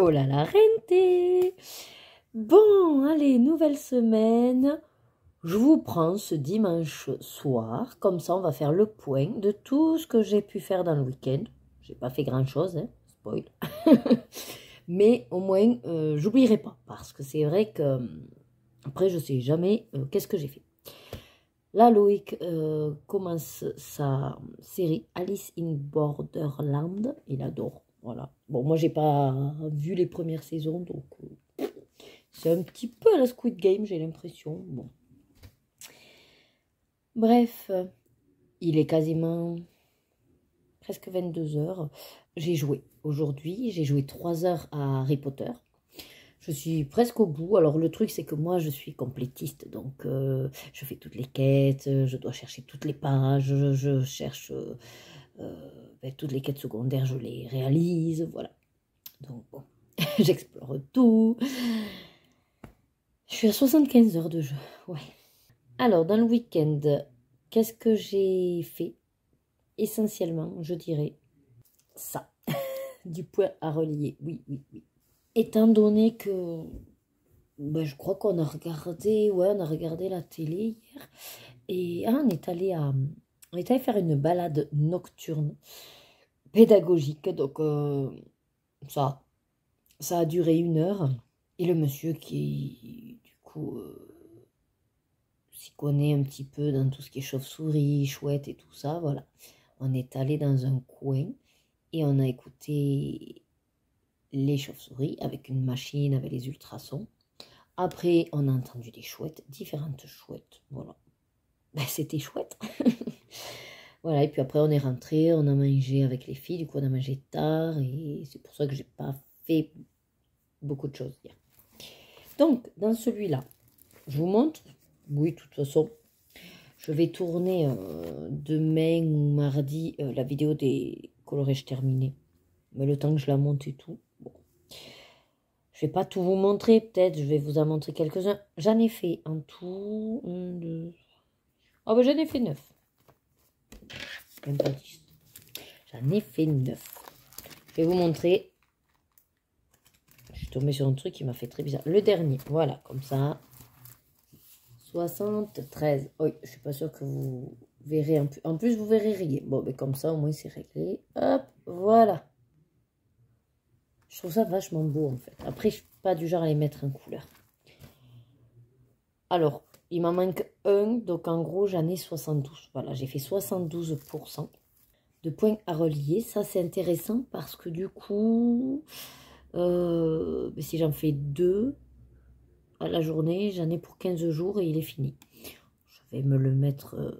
Oh là là, renté. Bon, allez, nouvelle semaine. Je vous prends ce dimanche soir. Comme ça, on va faire le point de tout ce que j'ai pu faire dans le week-end. J'ai pas fait grand-chose, hein, spoil. Mais au moins, j'oublierai pas. Parce que c'est vrai que, après, je sais jamais qu'est-ce que j'ai fait. Là, Loïc commence sa série Alice in Borderland. Il adore. Voilà. Bon, moi, j'ai pas vu les premières saisons, donc c'est un petit peu à la Squid Game, j'ai l'impression. Bon. Bref, il est quasiment presque 22 heures. J'ai joué aujourd'hui, j'ai joué 3 heures à Harry Potter. Je suis presque au bout. Alors le truc c'est que moi je suis complétiste, donc je fais toutes les quêtes, je dois chercher toutes les pages, je cherche toutes les quêtes secondaires, je les réalise, voilà. Donc bon, j'explore tout. Je suis à 75 heures de jeu, ouais. Alors dans le week-end, qu'est-ce que j'ai fait? Essentiellement, je dirais ça, du point à relier, oui, oui, oui. Étant donné que ben, je crois qu'on a regardé, ouais, on a regardé la télé hier. Et on est allé faire une balade nocturne pédagogique. Donc ça a duré 1 heure. Et le monsieur qui, du coup, s'y connaît un petit peu dans tout ce qui est chauve-souris, chouette et tout ça, voilà. On est allé dans un coin et on a écouté les chauves-souris avec une machine, avec les ultrasons. Après, on a entendu des chouettes, différentes chouettes, voilà. Ben, c'était chouette. Voilà, et puis après, on est rentré, on a mangé avec les filles, du coup, on a mangé tard, et c'est pour ça que j'ai pas fait beaucoup de choses hier. Donc, dans celui-là, je vous montre, oui, de toute façon, je vais tourner demain ou mardi la vidéo des coloriages terminés. Mais le temps que je la monte et tout, bon. Je vais pas tout vous montrer, peut-être, je vais vous en montrer quelques-uns. J'en ai fait en tout, 1, 2... Oh, ben j'en ai fait 9. Même pas 10. J'en ai fait 9. Je vais vous montrer. Je suis tombée sur un truc qui m'a fait très bizarre. Le dernier, voilà, comme ça. 73. Oui, je suis pas sûre que vous verrez. En plus, vous verrez rien. Bon, mais comme ça, au moins, c'est réglé. Hop, voilà. Je trouve ça vachement beau, en fait. Après, je suis pas du genre à les mettre en couleur. Alors, il m'en manque un. Donc, en gros, j'en ai 72. Voilà, j'ai fait 72% de points à relier. Ça, c'est intéressant parce que du coup, si j'en fais 2 à la journée, j'en ai pour 15 jours et il est fini. Je vais me le mettre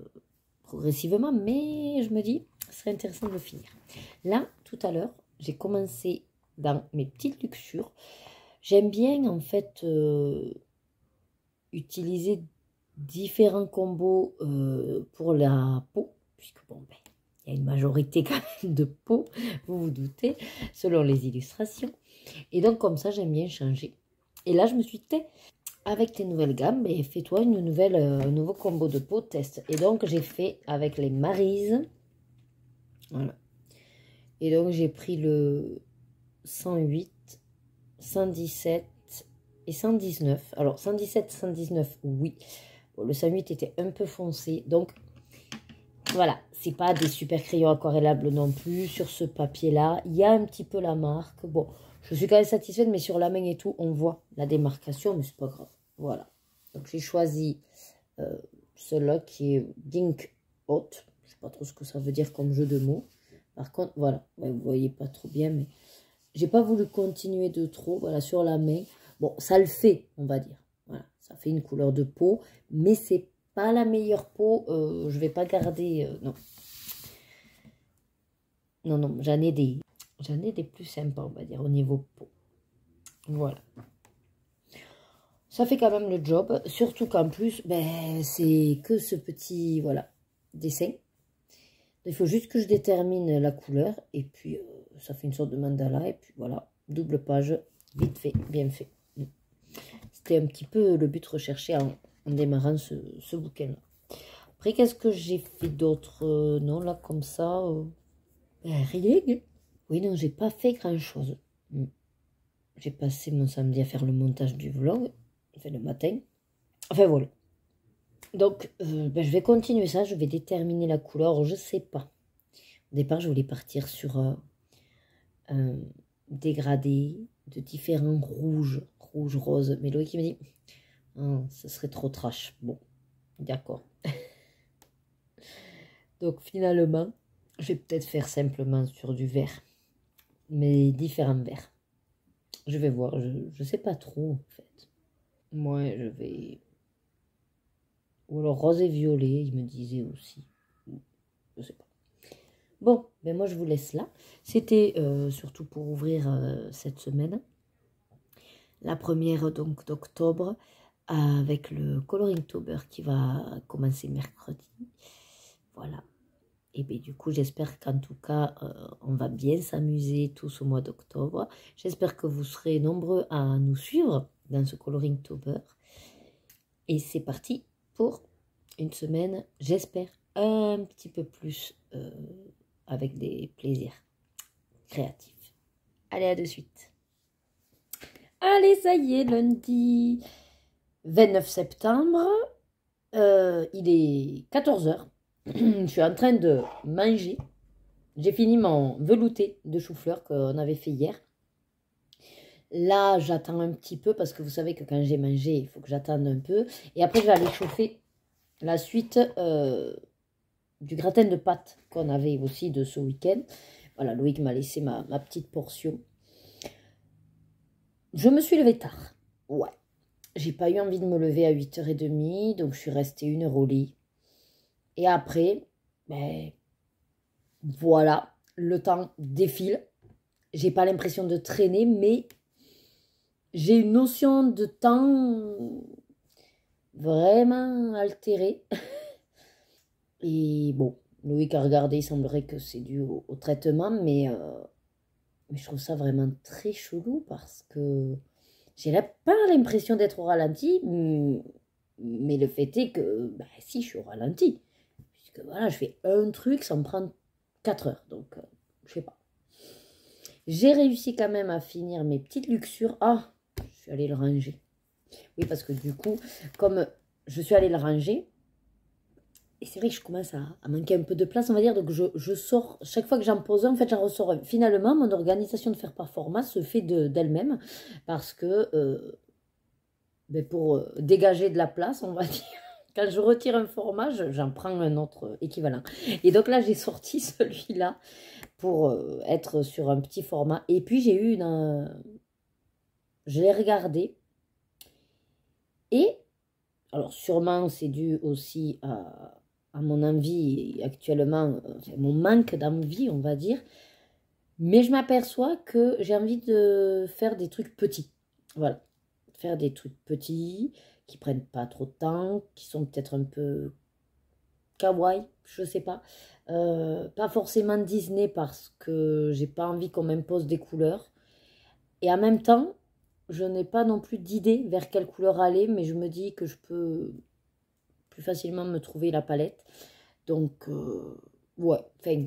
progressivement, mais je me dis, ce serait intéressant de le finir. Là, tout à l'heure, j'ai commencé dans mes petites luxures. J'aime bien, en fait, utiliser différents combos pour la peau, puisque bon, ben, il y a une majorité quand même de peau, vous vous doutez, selon les illustrations. Et donc, comme ça, j'aime bien changer. Et là, je me suis dit, avec tes nouvelles gammes, ben, fais-toi un nouveau combo de peau test. Et donc, j'ai fait avec les Maryse. Voilà. Et donc, j'ai pris le 108, 117 et 119. Alors, 117, 119, oui. Bon, le 108 était un peu foncé. Donc, voilà, c'est pas des super crayons aquarellables non plus. Sur ce papier-là, il y a un petit peu la marque. Bon, je suis quand même satisfaite, mais sur la main et tout, on voit la démarcation, mais c'est pas grave. Voilà. Donc, j'ai choisi celui-là qui est Gink Hot. Je sais pas trop ce que ça veut dire comme jeu de mots. Par contre, voilà, ouais, vous voyez pas trop bien, mais j'ai pas voulu continuer de trop. Voilà, sur la main. Bon, ça le fait, on va dire. Voilà, ça fait une couleur de peau, mais c'est pas la meilleure peau, je vais pas garder, non. Non, non, j'en ai des plus sympas, on va dire, au niveau peau. Voilà. Ça fait quand même le job, surtout qu'en plus, ben, c'est que ce petit, voilà, dessin. Il faut juste que je détermine la couleur, et puis ça fait une sorte de mandala, et puis voilà, double page, vite fait, bien fait. C'était un petit peu le but recherché en démarrant ce bouquin-là. Après, qu'est-ce que j'ai fait d'autre? Non, là, comme ça, ben, rien. Oui, non, j'ai pas fait grand-chose. J'ai passé mon samedi à faire le montage du vlog, enfin le matin. Enfin voilà. Donc ben, je vais continuer ça, je vais déterminer la couleur, je sais pas. Au départ, je voulais partir sur un dégradé de différents rouges, rouge, rose. Mais Loïc il me dit, oh, ce serait trop trash. Bon, d'accord. Donc finalement, je vais peut-être faire simplement sur du vert, mais différents verts. Je vais voir, je sais pas trop en fait. Moi, je vais... Ou alors rose et violet, il me disait aussi. Je sais pas. Bon, ben moi je vous laisse là. C'était surtout pour ouvrir cette semaine. La première donc d'octobre avec le Coloringtober qui va commencer mercredi. Voilà. Et bien du coup j'espère qu'en tout cas on va bien s'amuser tous au mois d'octobre. J'espère que vous serez nombreux à nous suivre dans ce Coloringtober. Et c'est parti pour une semaine, j'espère, un petit peu plus avec des plaisirs créatifs. Allez, à de suite. Allez, ça y est, lundi 29 septembre, il est 14 h. Je suis en train de manger. J'ai fini mon velouté de chou-fleur qu'on avait fait hier. Là, j'attends un petit peu parce que vous savez que quand j'ai mangé, il faut que j'attende un peu. Et après, je vais aller chauffer la suite du gratin de pâtes qu'on avait aussi de ce week-end. Voilà, Loïc m'a laissé ma petite portion. Je me suis levée tard. Ouais. J'ai pas eu envie de me lever à 8h30, donc je suis restée 1 heure au lit. Et après, ben, voilà, le temps défile. J'ai pas l'impression de traîner, mais j'ai une notion de temps vraiment altérée. Et bon, Loïc a regardé, il semblerait que c'est dû au traitement, mais je trouve ça vraiment très chelou parce que j'ai pas l'impression d'être au ralenti, mais le fait est que, bah, si, je suis au ralenti. Puisque voilà, je fais un truc, ça me prend 4 heures, donc je sais pas. J'ai réussi quand même à finir mes petites luxures. Ah, je suis allée le ranger. Oui, parce que du coup, comme je suis allée le ranger, et c'est vrai que je commence à manquer un peu de place, on va dire. Donc, je sors, chaque fois que j'en pose un, en fait, j'en ressors un. Finalement, mon organisation de faire par format se fait d'elle-même. Parce que, ben pour dégager de la place, on va dire, quand je retire un format, j'en prends un autre équivalent. Et donc là, j'ai sorti celui-là pour être sur un petit format. Et puis, j'ai eu une... je l'ai regardé. Et, alors, sûrement, c'est dû aussi à mon envie actuellement, mon manque d'envie, on va dire. Mais je m'aperçois que j'ai envie de faire des trucs petits. Voilà. Faire des trucs petits, qui prennent pas trop de temps, qui sont peut-être un peu kawaii, je sais pas. Pas forcément Disney parce que j'ai pas envie qu'on m'impose des couleurs. Et en même temps, je n'ai pas non plus d'idée vers quelle couleur aller, mais je me dis que je peux plus facilement me trouver la palette. Donc, ouais, enfin,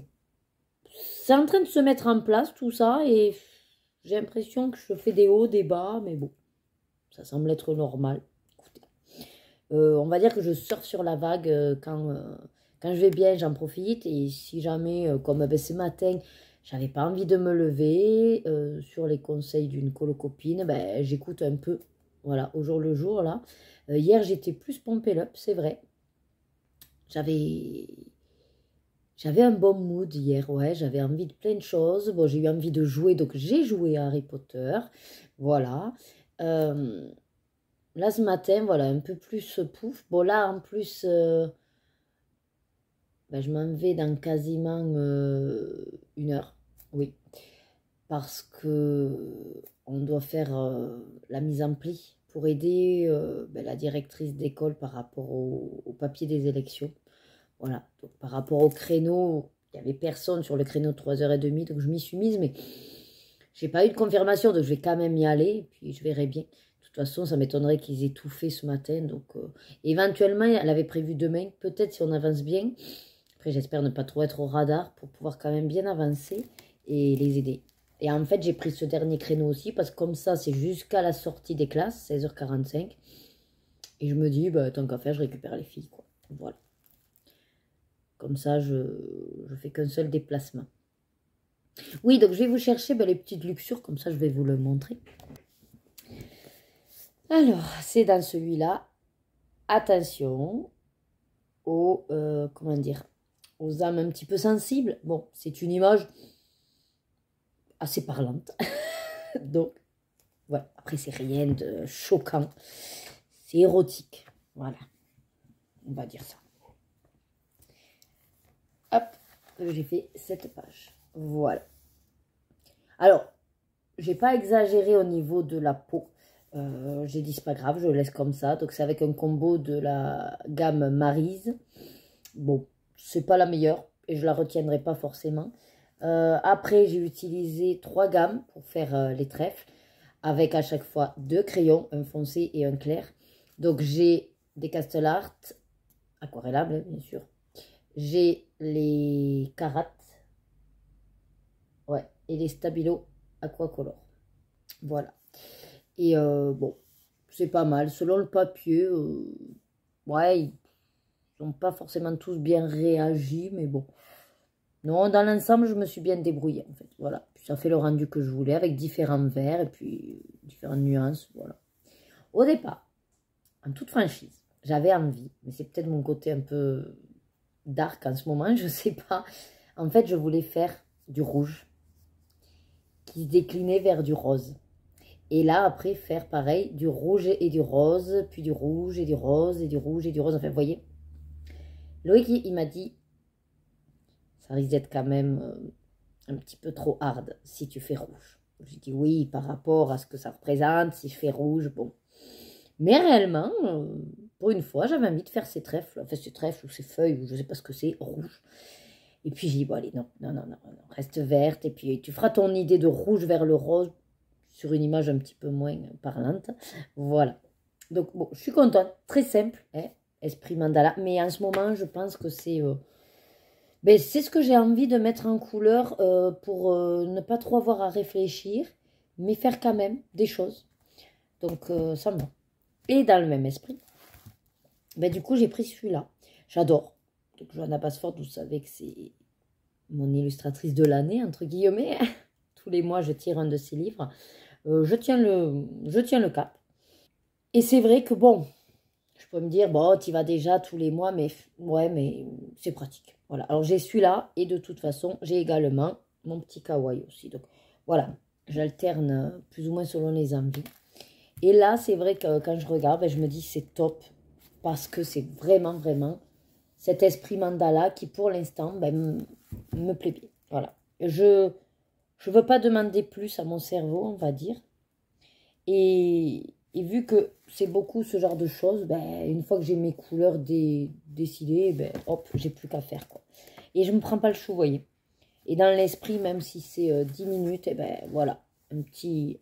c'est en train de se mettre en place tout ça et j'ai l'impression que je fais des hauts, des bas, mais bon, ça semble être normal. Écoutez, on va dire que je surfe sur la vague quand je vais bien, j'en profite. Et si jamais, comme ben, ce matin, j'avais pas envie de me lever, sur les conseils d'une colocopine, ben, j'écoute un peu, voilà, au jour le jour, là. Hier, j'étais plus pompée up, c'est vrai. J'avais un bon mood hier, ouais, j'avais envie de plein de choses. Bon, j'ai eu envie de jouer, donc j'ai joué à Harry Potter, voilà. Là, ce matin, voilà, un peu plus pouf. Bon, là, en plus, ben, je m'en vais dans quasiment 1 heure, oui. Parce que on doit faire la mise en pli pour aider ben, la directrice d'école par rapport au papier des élections. Voilà, donc par rapport au créneau, il n'y avait personne sur le créneau de 3h30, donc je m'y suis mise, mais j'ai pas eu de confirmation, donc je vais quand même y aller, et puis je verrai bien. De toute façon, ça m'étonnerait qu'ils aient tout fait ce matin, donc éventuellement, elle avait prévu demain, peut-être si on avance bien. Après, j'espère ne pas trop être au radar pour pouvoir quand même bien avancer et les aider. Et en fait, j'ai pris ce dernier créneau aussi parce que comme ça, c'est jusqu'à la sortie des classes, 16h45. Et je me dis, bah, tant qu'à faire, je récupère les filles, quoi. Voilà. Comme ça, je fais qu'un seul déplacement. Oui, donc je vais vous chercher les petites luxures, comme ça, je vais vous le montrer. Alors, c'est dans celui-là. Attention aux, comment dire, aux âmes un petit peu sensibles. Bon, c'est une image assez parlante. Donc, ouais, après, c'est rien de choquant. C'est érotique. Voilà. On va dire ça. Hop, j'ai fait cette page. Voilà. Alors, j'ai pas exagéré au niveau de la peau. J'ai dit c'est pas grave, je le laisse comme ça. Donc c'est avec un combo de la gamme Maryse. Bon, c'est pas la meilleure et je la retiendrai pas forcément. Après, j'ai utilisé 3 gammes pour faire les trèfles. Avec à chaque fois 2 crayons, un foncé et un clair. Donc j'ai des Castle Art aquarellables, bien sûr. J'ai les Carates. Ouais, et les Stabilo Aquacolor. Voilà. Et bon, c'est pas mal. Selon le papier, ouais, ils n'ont pas forcément tous bien réagi, mais bon. Non, dans l'ensemble, je me suis bien débrouillée, en fait. Voilà. Puis ça fait le rendu que je voulais, avec différents verts et puis différentes nuances, voilà. Au départ, en toute franchise, j'avais envie, mais c'est peut-être mon côté un peu dark en ce moment, je sais pas. En fait, je voulais faire du rouge qui se déclinait vers du rose. Et là, après, faire pareil, du rouge et du rose, puis du rouge et du rose, et du rouge et du rose. Enfin, vous voyez, Loïc, il m'a dit, ça risque d'être quand même un petit peu trop hard si tu fais rouge. J'ai dit oui, par rapport à ce que ça représente, si je fais rouge, bon. Mais réellement, pour une fois, j'avais envie de faire ces trèfles, enfin ces trèfles ou ces feuilles, ou je ne sais pas ce que c'est, rouge. Et puis j'ai dit, bon allez, non, non, non, non, non, reste verte, et puis tu feras ton idée de rouge vers le rose, sur une image un petit peu moins parlante. Voilà. Donc, bon, je suis contente. Très simple, hein, esprit mandala. Mais en ce moment, je pense que c'est c'est ce que j'ai envie de mettre en couleur pour ne pas trop avoir à réfléchir, mais faire quand même des choses. Donc, ça me va. Et dans le même esprit, du coup, j'ai pris celui-là. J'adore. Donc, Johanna Basford, vous savez que c'est mon illustratrice de l'année, entre guillemets. Tous les mois, je tire un de ses livres. Je tiens le cap. Et c'est vrai que bon, je peux me dire, bon, tu y vas déjà tous les mois, mais ouais, mais c'est pratique. Voilà. Alors j'ai celui-là et de toute façon, j'ai également mon petit kawaii aussi. Donc voilà, j'alterne plus ou moins selon les envies. Et là, c'est vrai que quand je regarde, je me dis c'est top parce que c'est vraiment, vraiment cet esprit mandala qui pour l'instant me plaît bien. Voilà. Je ne veux pas demander plus à mon cerveau, on va dire. Et vu que c'est beaucoup ce genre de choses, une fois que j'ai mes couleurs décidées, hop, j'ai plus qu'à faire, quoi. Et je ne me prends pas le chou, vous voyez. Et dans l'esprit, même si c'est 10 minutes, voilà, un petit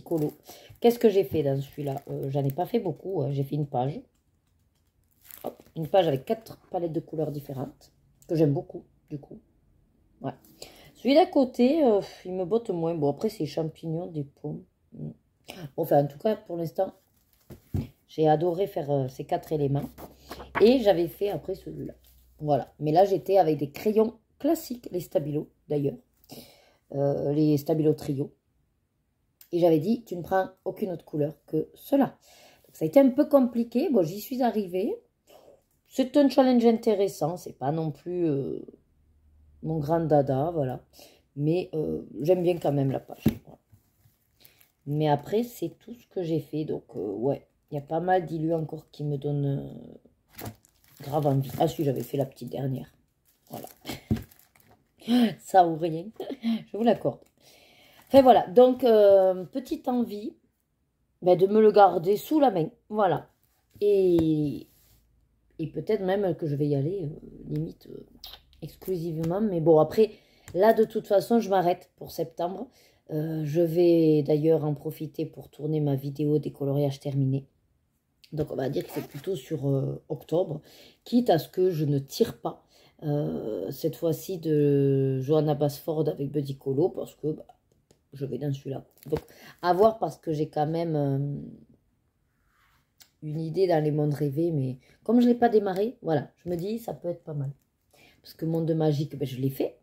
colo. Qu'est-ce que j'ai fait dans celui-là? J'en ai pas fait beaucoup, j'ai fait une page. Hop, une page avec 4 palettes de couleurs différentes, que j'aime beaucoup, du coup. Ouais. Celui d'à côté, il me botte moins. Bon, après, c'est champignons, des pommes. Enfin, en tout cas, pour l'instant, j'ai adoré faire ces 4 éléments. Et j'avais fait après celui-là. Voilà. Mais là, j'étais avec des crayons classiques, les Stabilo, d'ailleurs. Les Stabilo Trio. Et j'avais dit, tu ne prends aucune autre couleur que cela. Donc, ça a été un peu compliqué. Bon, j'y suis arrivée. C'est un challenge intéressant. C'est pas non plus mon grand dada, voilà. Mais j'aime bien quand même la page. Voilà. Mais après, c'est tout ce que j'ai fait. Donc, ouais, il y a pas mal d'illus encore qui me donnent grave envie. Ah si, j'avais fait la petite dernière. Voilà. Ça ou rien, je vous l'accorde. Enfin, voilà. Donc, petite envie de me le garder sous la main. Voilà. Et peut-être même que je vais y aller, limite, exclusivement. Mais bon, après, là, de toute façon, je m'arrête pour septembre. Je vais d'ailleurs en profiter pour tourner ma vidéo des coloriages terminés. Donc, on va dire que c'est plutôt sur octobre, quitte à ce que je ne tire pas. Cette fois-ci de Johanna Basford avec Buddy Colo, parce que bah, je vais dans celui-là. Donc, à voir, parce que j'ai quand même une idée dans les mondes rêvés, mais comme je ne l'ai pas démarré, voilà, je me dis, ça peut être pas mal. Parce que Monde Magique, ben, je l'ai fait.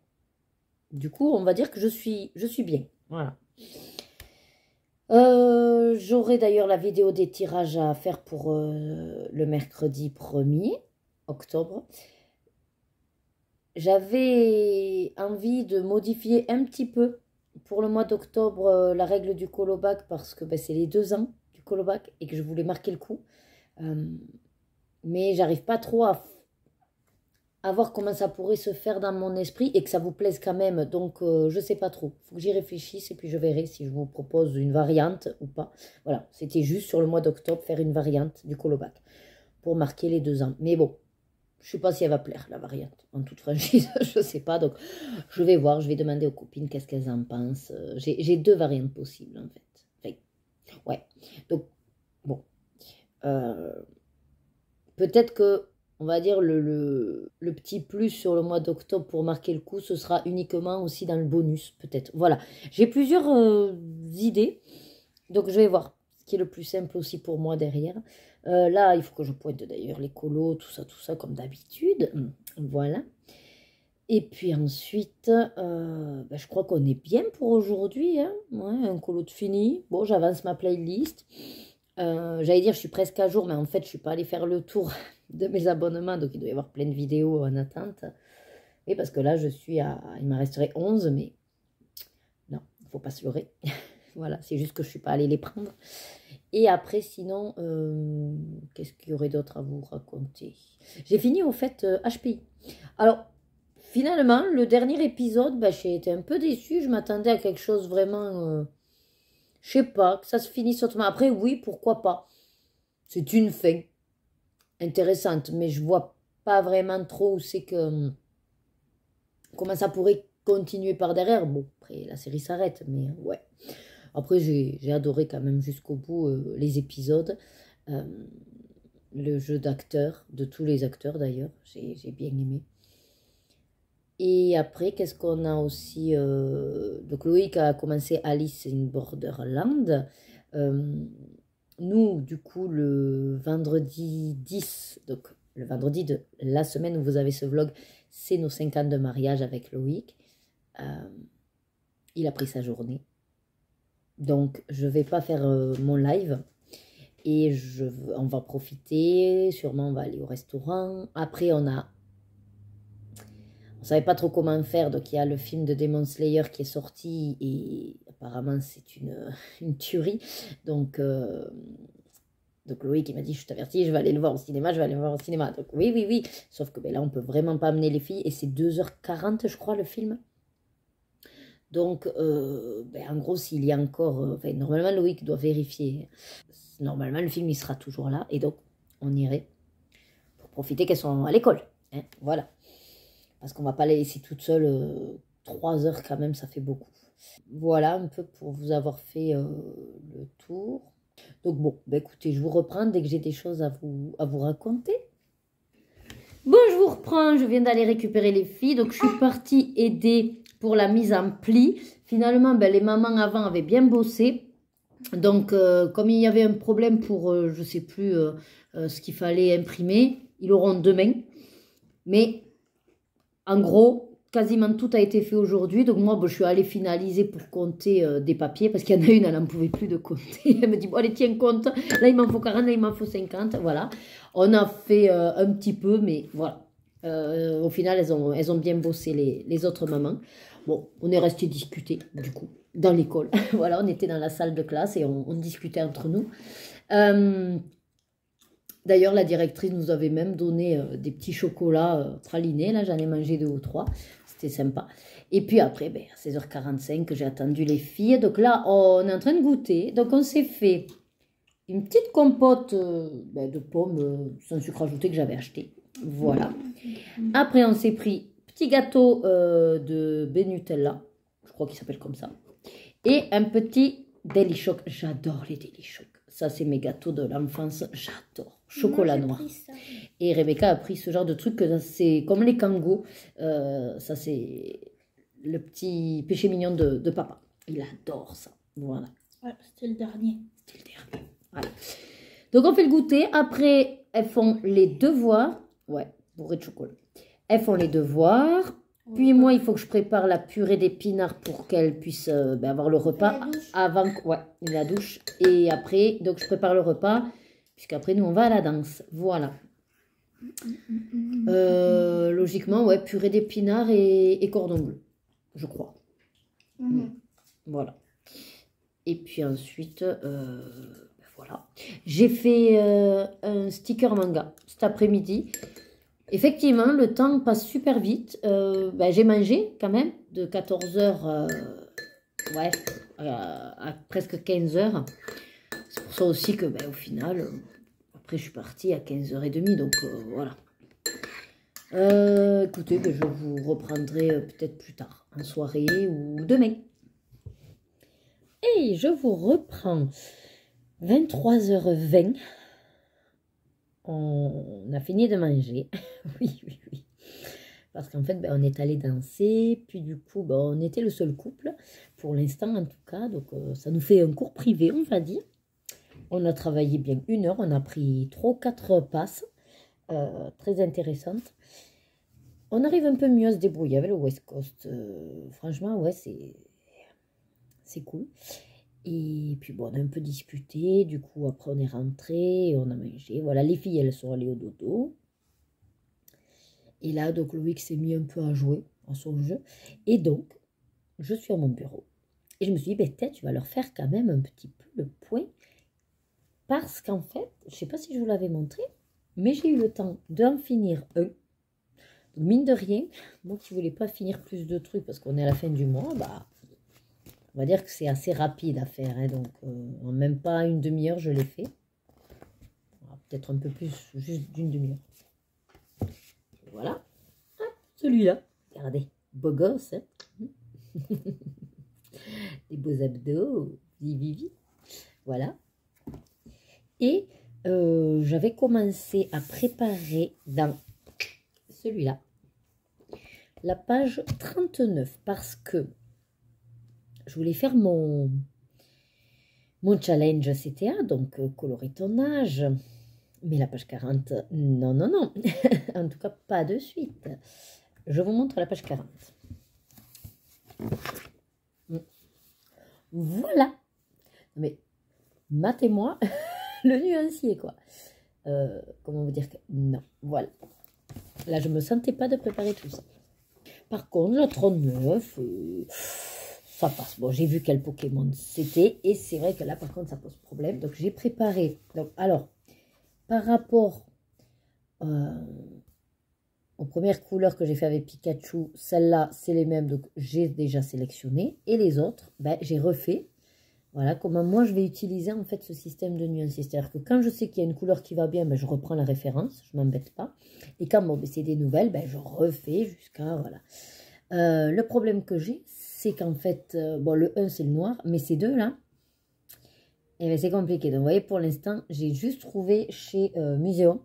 Du coup, on va dire que je suis bien. Voilà. J'aurai d'ailleurs la vidéo des tirages à faire pour le mercredi 1er octobre. J'avais envie de modifier un petit peu pour le mois d'octobre la règle du colobac, parce que ben, c'est les 2 ans du colobac et que je voulais marquer le coup. Mais j'arrive pas trop à voir comment ça pourrait se faire dans mon esprit et que ça vous plaise quand même. Donc, je sais pas trop. Il faut que j'y réfléchisse et puis je verrai si je vous propose une variante ou pas. Voilà, c'était juste sur le mois d'octobre, faire une variante du colobac pour marquer les 2 ans. Mais bon, je sais pas si elle va plaire, la variante, en toute franchise. Je sais pas, donc je vais voir, je vais demander aux copines qu'est-ce qu'elles en pensent. J'ai 2 variantes possibles, en fait. Enfin, ouais, donc, bon. Peut-être que, on va dire, le petit plus sur le mois d'octobre pour marquer le coup, ce sera uniquement aussi dans le bonus, peut-être. Voilà, j'ai plusieurs idées, donc je vais voir ce qui est le plus simple aussi pour moi derrière. Là, il faut que je pointe d'ailleurs les colos, tout ça, comme d'habitude. Voilà. Et puis ensuite, ben, je crois qu'on est bien pour aujourd'hui. Hein. Ouais, un colo de fini. Bon, j'avance ma playlist. J'allais dire, je suis presque à jour, mais en fait, je ne suis pas allée faire le tour de mes abonnements, donc il doit y avoir plein de vidéos en attente. Et parce que là, je suis à... Il m'en resterait 11, mais non, il ne faut pas se leurrer. Voilà, c'est juste que je ne suis pas allée les prendre. Et après, sinon, qu'est-ce qu'il y aurait d'autre à vous raconter? J'ai fini, au fait, HPI. Alors, finalement, le dernier épisode, ben, j'ai été un peu déçue. Je m'attendais à quelque chose vraiment... je sais pas, que ça se finisse autrement. Après, oui, pourquoi pas. C'est une fin intéressante, mais je vois pas vraiment trop où c'est que... comment ça pourrait continuer par derrière. Bon, après, la série s'arrête, mais ouais. Après, j'ai adoré quand même jusqu'au bout les épisodes. Le jeu d'acteurs, de tous les acteurs d'ailleurs, j'ai bien aimé. Et après, qu'est-ce qu'on a aussi donc Loïc a commencé Alice in Borderland. Nous, du coup, le vendredi 10, donc le vendredi de la semaine où vous avez ce vlog, c'est nos 5 ans de mariage avec Loïc. Il a pris sa journée. Donc, je ne vais pas faire mon live. Et on va profiter. Sûrement, on va aller au restaurant. Après, on ne savait pas trop comment faire. Donc, il y a le film de Demon Slayer qui est sorti. Et apparemment, c'est une tuerie. Donc Loïc, il m'a dit, je t'avertis, je vais aller le voir au cinéma, Donc oui. Sauf que ben, là, on peut vraiment pas amener les filles. Et c'est 2h40, je crois, le film. Donc, ben, en gros, s'il y a encore... enfin, normalement, Loïc doit vérifier. Normalement, le film, il sera toujours là. Et donc, on irait pour profiter qu'elles sont à l'école. Hein, voilà. Parce qu'on ne va pas les laisser toutes seules. 3 heures, quand même, ça fait beaucoup. Voilà un peu pour vous avoir fait le tour. Donc, bon, ben, écoutez, je vous reprends dès que j'ai des choses à vous raconter. Bon, je vous reprends. Je viens d'aller récupérer les filles. Donc, je suis partie aider pour la mise en pli. Finalement, ben, les mamans avant avaient bien bossé. Donc, comme il y avait un problème pour, je ne sais plus, ce qu'il fallait imprimer, ils l'auront demain. Mais, en gros, quasiment tout a été fait aujourd'hui. Donc, moi, je suis allée finaliser pour compter des papiers. Parce qu'il y en a une, elle n'en pouvait plus de compter. Elle me dit, bon, allez, tiens compte. Là, il m'en faut 40, là, il m'en faut 50. Voilà. On a fait un petit peu, mais voilà. Au final, elles ont bien bossé les autres mamans. Bon, on est resté discuter, du coup, dans l'école. Voilà, on était dans la salle de classe et on discutait entre nous. D'ailleurs, la directrice nous avait même donné des petits chocolats pralinés. Là, j'en ai mangé 2 ou 3. C'était sympa. Et puis après, ben, à 16h45, j'ai attendu les filles. Donc là, on est en train de goûter. Donc, on s'est fait une petite compote ben, de pommes sans sucre ajouté que j'avais acheté. Voilà. Après, on s'est pris petit gâteau de Benutella. Je crois qu'il s'appelle comme ça. Et un petit Deli Choc. J'adore les Deli Choc. Ça, c'est mes gâteaux de l'enfance. J'adore. Chocolat noir. Ça. Et Rebecca a pris ce genre de truc, c'est comme les kangos. Ça, c'est le petit péché mignon de papa. Il adore ça. Voilà. Ouais, c'était le dernier. C'était le dernier. Voilà. Donc, on fait le goûter. Après, elles font les devoirs. Ouais, bourré de chocolat. Elles font les devoirs. Puis moi, il faut que je prépare la purée d'épinards pour qu'elles puissent avoir le repas avant. Ouais, la douche. Et après, donc je prépare le repas, puisqu'après, nous, on va à la danse. Voilà. Logiquement, ouais, purée d'épinards et cordon bleu, je crois. Voilà. Et puis ensuite, voilà. J'ai fait un sticker manga cet après-midi. Effectivement, le temps passe super vite. J'ai mangé quand même de 14h ouais, à presque 15h. C'est pour ça aussi que au final, après je suis partie à 15h30. Donc voilà. Écoutez, je vous reprendrai peut-être plus tard, en soirée ou demain. Et je vous reprends 23h20. On a fini de manger. Oui. Parce qu'en fait, on est allé danser. Puis du coup, on était le seul couple. Pour l'instant, en tout cas. Donc, ça nous fait un cours privé, on va dire. On a travaillé bien 1 heure. On a pris 3 ou 4 passes. Très intéressantes. On arrive un peu mieux à se débrouiller avec le West Coast. Franchement, ouais, c'est cool. Et puis bon, on a un peu discuté, du coup après on est rentré, on a mangé. Voilà, les filles elles sont allées au dodo. Et là donc Loïc s'est mis un peu à jouer à son jeu. Et donc, je suis à mon bureau. Et je me suis dit, peut-être tu vas leur faire quand même un petit peu le point. Parce qu'en fait, je ne sais pas si je vous l'avais montré, mais j'ai eu le temps d'en finir un. Donc, mine de rien, moi qui ne voulais pas finir plus de trucs parce qu'on est à la fin du mois, on va dire que c'est assez rapide à faire, hein, donc en même pas 1 demi-heure, je l'ai fait. Peut-être un peu plus, juste d'1 demi-heure. Voilà. Celui-là, regardez, beau gosse. Hein. Des beaux abdos, vivi. Voilà. Et j'avais commencé à préparer dans celui-là la page 39 parce que je voulais faire mon challenge CTA, donc colorer ton âge. Mais la page 40, non. En tout cas, pas de suite. Je vous montre la page 40. Voilà. Mais matez-moi le nuancier, quoi. Comment vous dire que... Non, voilà. Là, je ne me sentais pas de préparer tout ça. Par contre, la 39... ça passe. Bon, j'ai vu quel Pokémon c'était. Et c'est vrai que là, par contre, ça pose problème. Donc, j'ai préparé. Donc, alors, par rapport aux premières couleurs que j'ai fait avec Pikachu, celles-là, c'est les mêmes. Donc, j'ai déjà sélectionné. Et les autres, j'ai refait. Voilà comment moi, je vais utiliser en fait ce système de nuances. C'est-à-dire que quand je sais qu'il y a une couleur qui va bien, je reprends la référence. Je ne m'embête pas. Et quand c'est des nouvelles, je refais jusqu'à... Voilà. Le problème que j'ai, c'est qu'en fait, le 1 c'est le noir, mais ces deux-là, c'est compliqué. Donc vous voyez, pour l'instant, j'ai juste trouvé chez Muséum.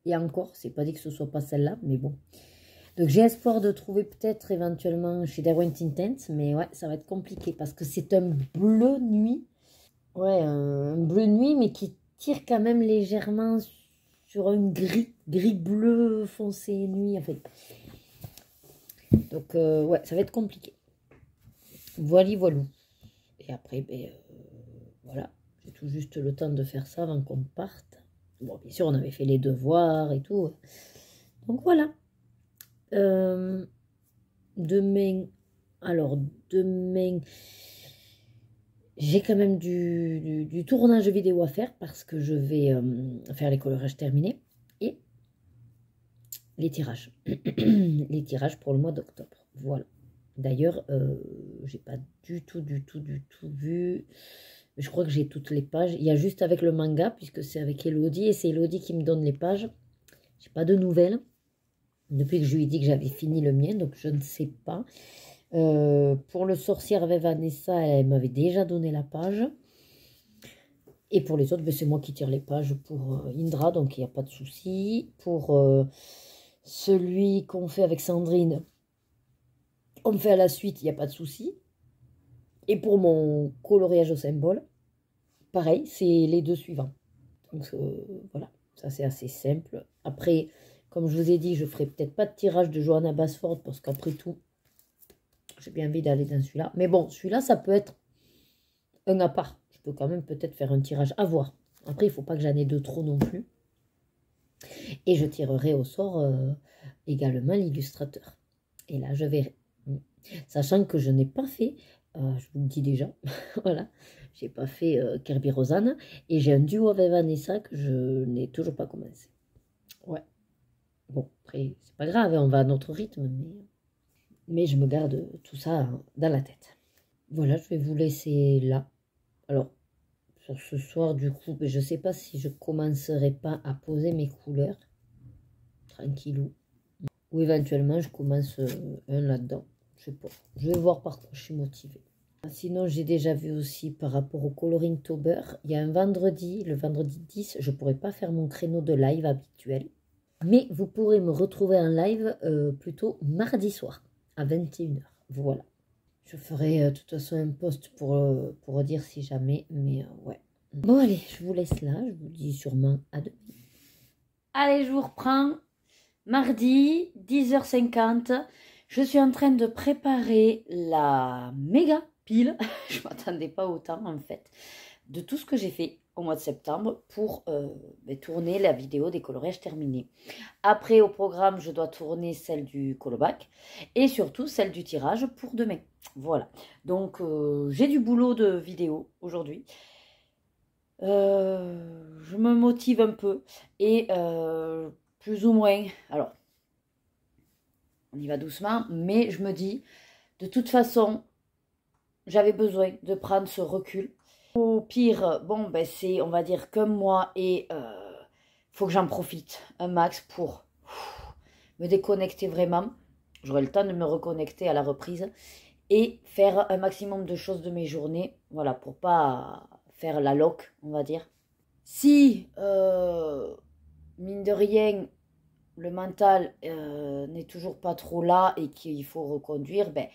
Et encore, c'est pas dit que ce soit pas celle-là, mais bon. Donc j'ai espoir de trouver peut-être éventuellement chez Derwent Intense, mais ouais, ça va être compliqué parce que c'est un bleu nuit. Ouais, un bleu nuit, mais qui tire quand même légèrement sur un gris bleu foncé nuit en fait. Donc, ouais, ça va être compliqué. Voilà. Et après, voilà, j'ai tout juste le temps de faire ça avant qu'on parte. Bon, bien sûr, on avait fait les devoirs et tout. Donc, voilà. Demain, j'ai quand même du tournage vidéo à faire parce que je vais faire les colorages terminés et les tirages. Les tirages pour le mois d'octobre. Voilà. D'ailleurs, j'ai pas du tout vu. Je crois que j'ai toutes les pages. Il y a juste avec le manga, puisque c'est avec Elodie. Et c'est Elodie qui me donne les pages. J'ai pas de nouvelles. Depuis que je lui ai dit que j'avais fini le mien, donc je ne sais pas. Pour le sorcier avec Vanessa, elle m'avait déjà donné la page. Et pour les autres, ben, c'est moi qui tire les pages pour Indra, donc il n'y a pas de souci. Pour celui qu'on fait avec Sandrine, on me fait à la suite, il n'y a pas de souci. Et pour mon coloriage au symbole, pareil, c'est les deux suivants. Donc voilà, ça c'est assez simple. Après, comme je vous ai dit, je ne ferai peut-être pas de tirage de Johanna Basford parce qu'après tout, j'ai bien envie d'aller dans celui-là. Mais bon, celui-là, ça peut être un à part. Je peux quand même peut-être faire un tirage à voir. Après, il ne faut pas que j'en ai de trop non plus. Et je tirerai au sort également l'illustrateur. Et là, je verrai. Sachant que je n'ai pas fait, je vous le dis déjà, voilà, j'ai pas fait Kirby Rosanne. Et j'ai un duo avec Vanessa que je n'ai toujours pas commencé. Ouais. Bon, après, c'est pas grave, on va à notre rythme, mais je me garde tout ça dans la tête. Voilà, je vais vous laisser là. Alors, sur ce soir, du coup, je sais pas si je commencerai pas à poser mes couleurs. Tranquillou. Ou éventuellement, je commence un là-dedans. Je sais pas. Je vais voir par quoi je suis motivée. Sinon, j'ai déjà vu aussi par rapport au coloring tober. Il y a un vendredi, le vendredi 10, je ne pourrai pas faire mon créneau de live habituel. Mais vous pourrez me retrouver en live plutôt mardi soir à 21 h. Voilà. Je ferai de toute façon un post pour dire si jamais. Mais ouais. Bon, allez, je vous laisse là. Je vous dis sûrement à demain. Allez, je vous reprends. Mardi, 10h50. Je suis en train de préparer la méga pile. Je ne m'attendais pas autant en fait. De tout ce que j'ai fait au mois de septembre pour tourner la vidéo des coloriages terminés. Après, au programme, je dois tourner celle du colobac et surtout celle du tirage pour demain. Voilà. Donc, j'ai du boulot de vidéo aujourd'hui. Je me motive un peu et plus ou moins. Alors, on y va doucement, mais je me dis, de toute façon, j'avais besoin de prendre ce recul. Au pire, bon, ben c'est, on va dire, qu'un mois et faut que j'en profite un max pour me déconnecter vraiment. J'aurai le temps de me reconnecter à la reprise et faire un maximum de choses de mes journées, voilà, pour pas faire la loc, on va dire. Si, mine de rien, le mental n'est toujours pas trop là et qu'il faut reconduire, ben,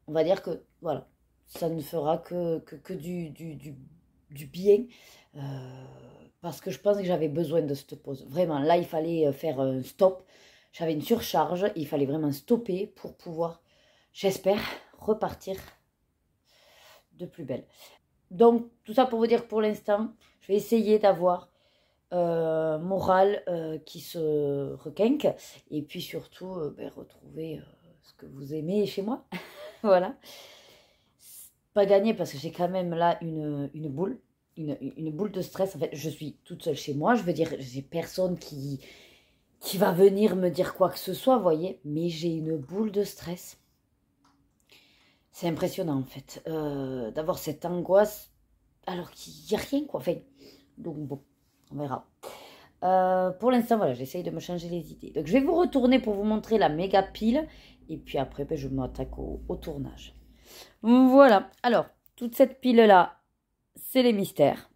on va dire que voilà, ça ne fera que du bien. Parce que je pense que j'avais besoin de cette pause. Vraiment, là, il fallait faire un stop. J'avais une surcharge. Il fallait vraiment stopper pour pouvoir, j'espère, repartir de plus belle. Donc, tout ça pour vous dire que pour l'instant, je vais essayer d'avoir morale qui se requinque et puis surtout retrouver ce que vous aimez chez moi. Voilà. Pas gagné parce que j'ai quand même là une boule, une boule de stress. En fait, je suis toute seule chez moi. Je veux dire, j'ai personne qui va venir me dire quoi que ce soit, vous voyez. Mais j'ai une boule de stress. C'est impressionnant en fait d'avoir cette angoisse alors qu'il n'y a rien quoi. Enfin, donc bon. On verra. Pour l'instant, voilà, j'essaye de me changer les idées. Donc, je vais vous retourner pour vous montrer la méga pile. Et puis après, je m'attaque au tournage. Voilà. Alors, toute cette pile-là, c'est les mystères.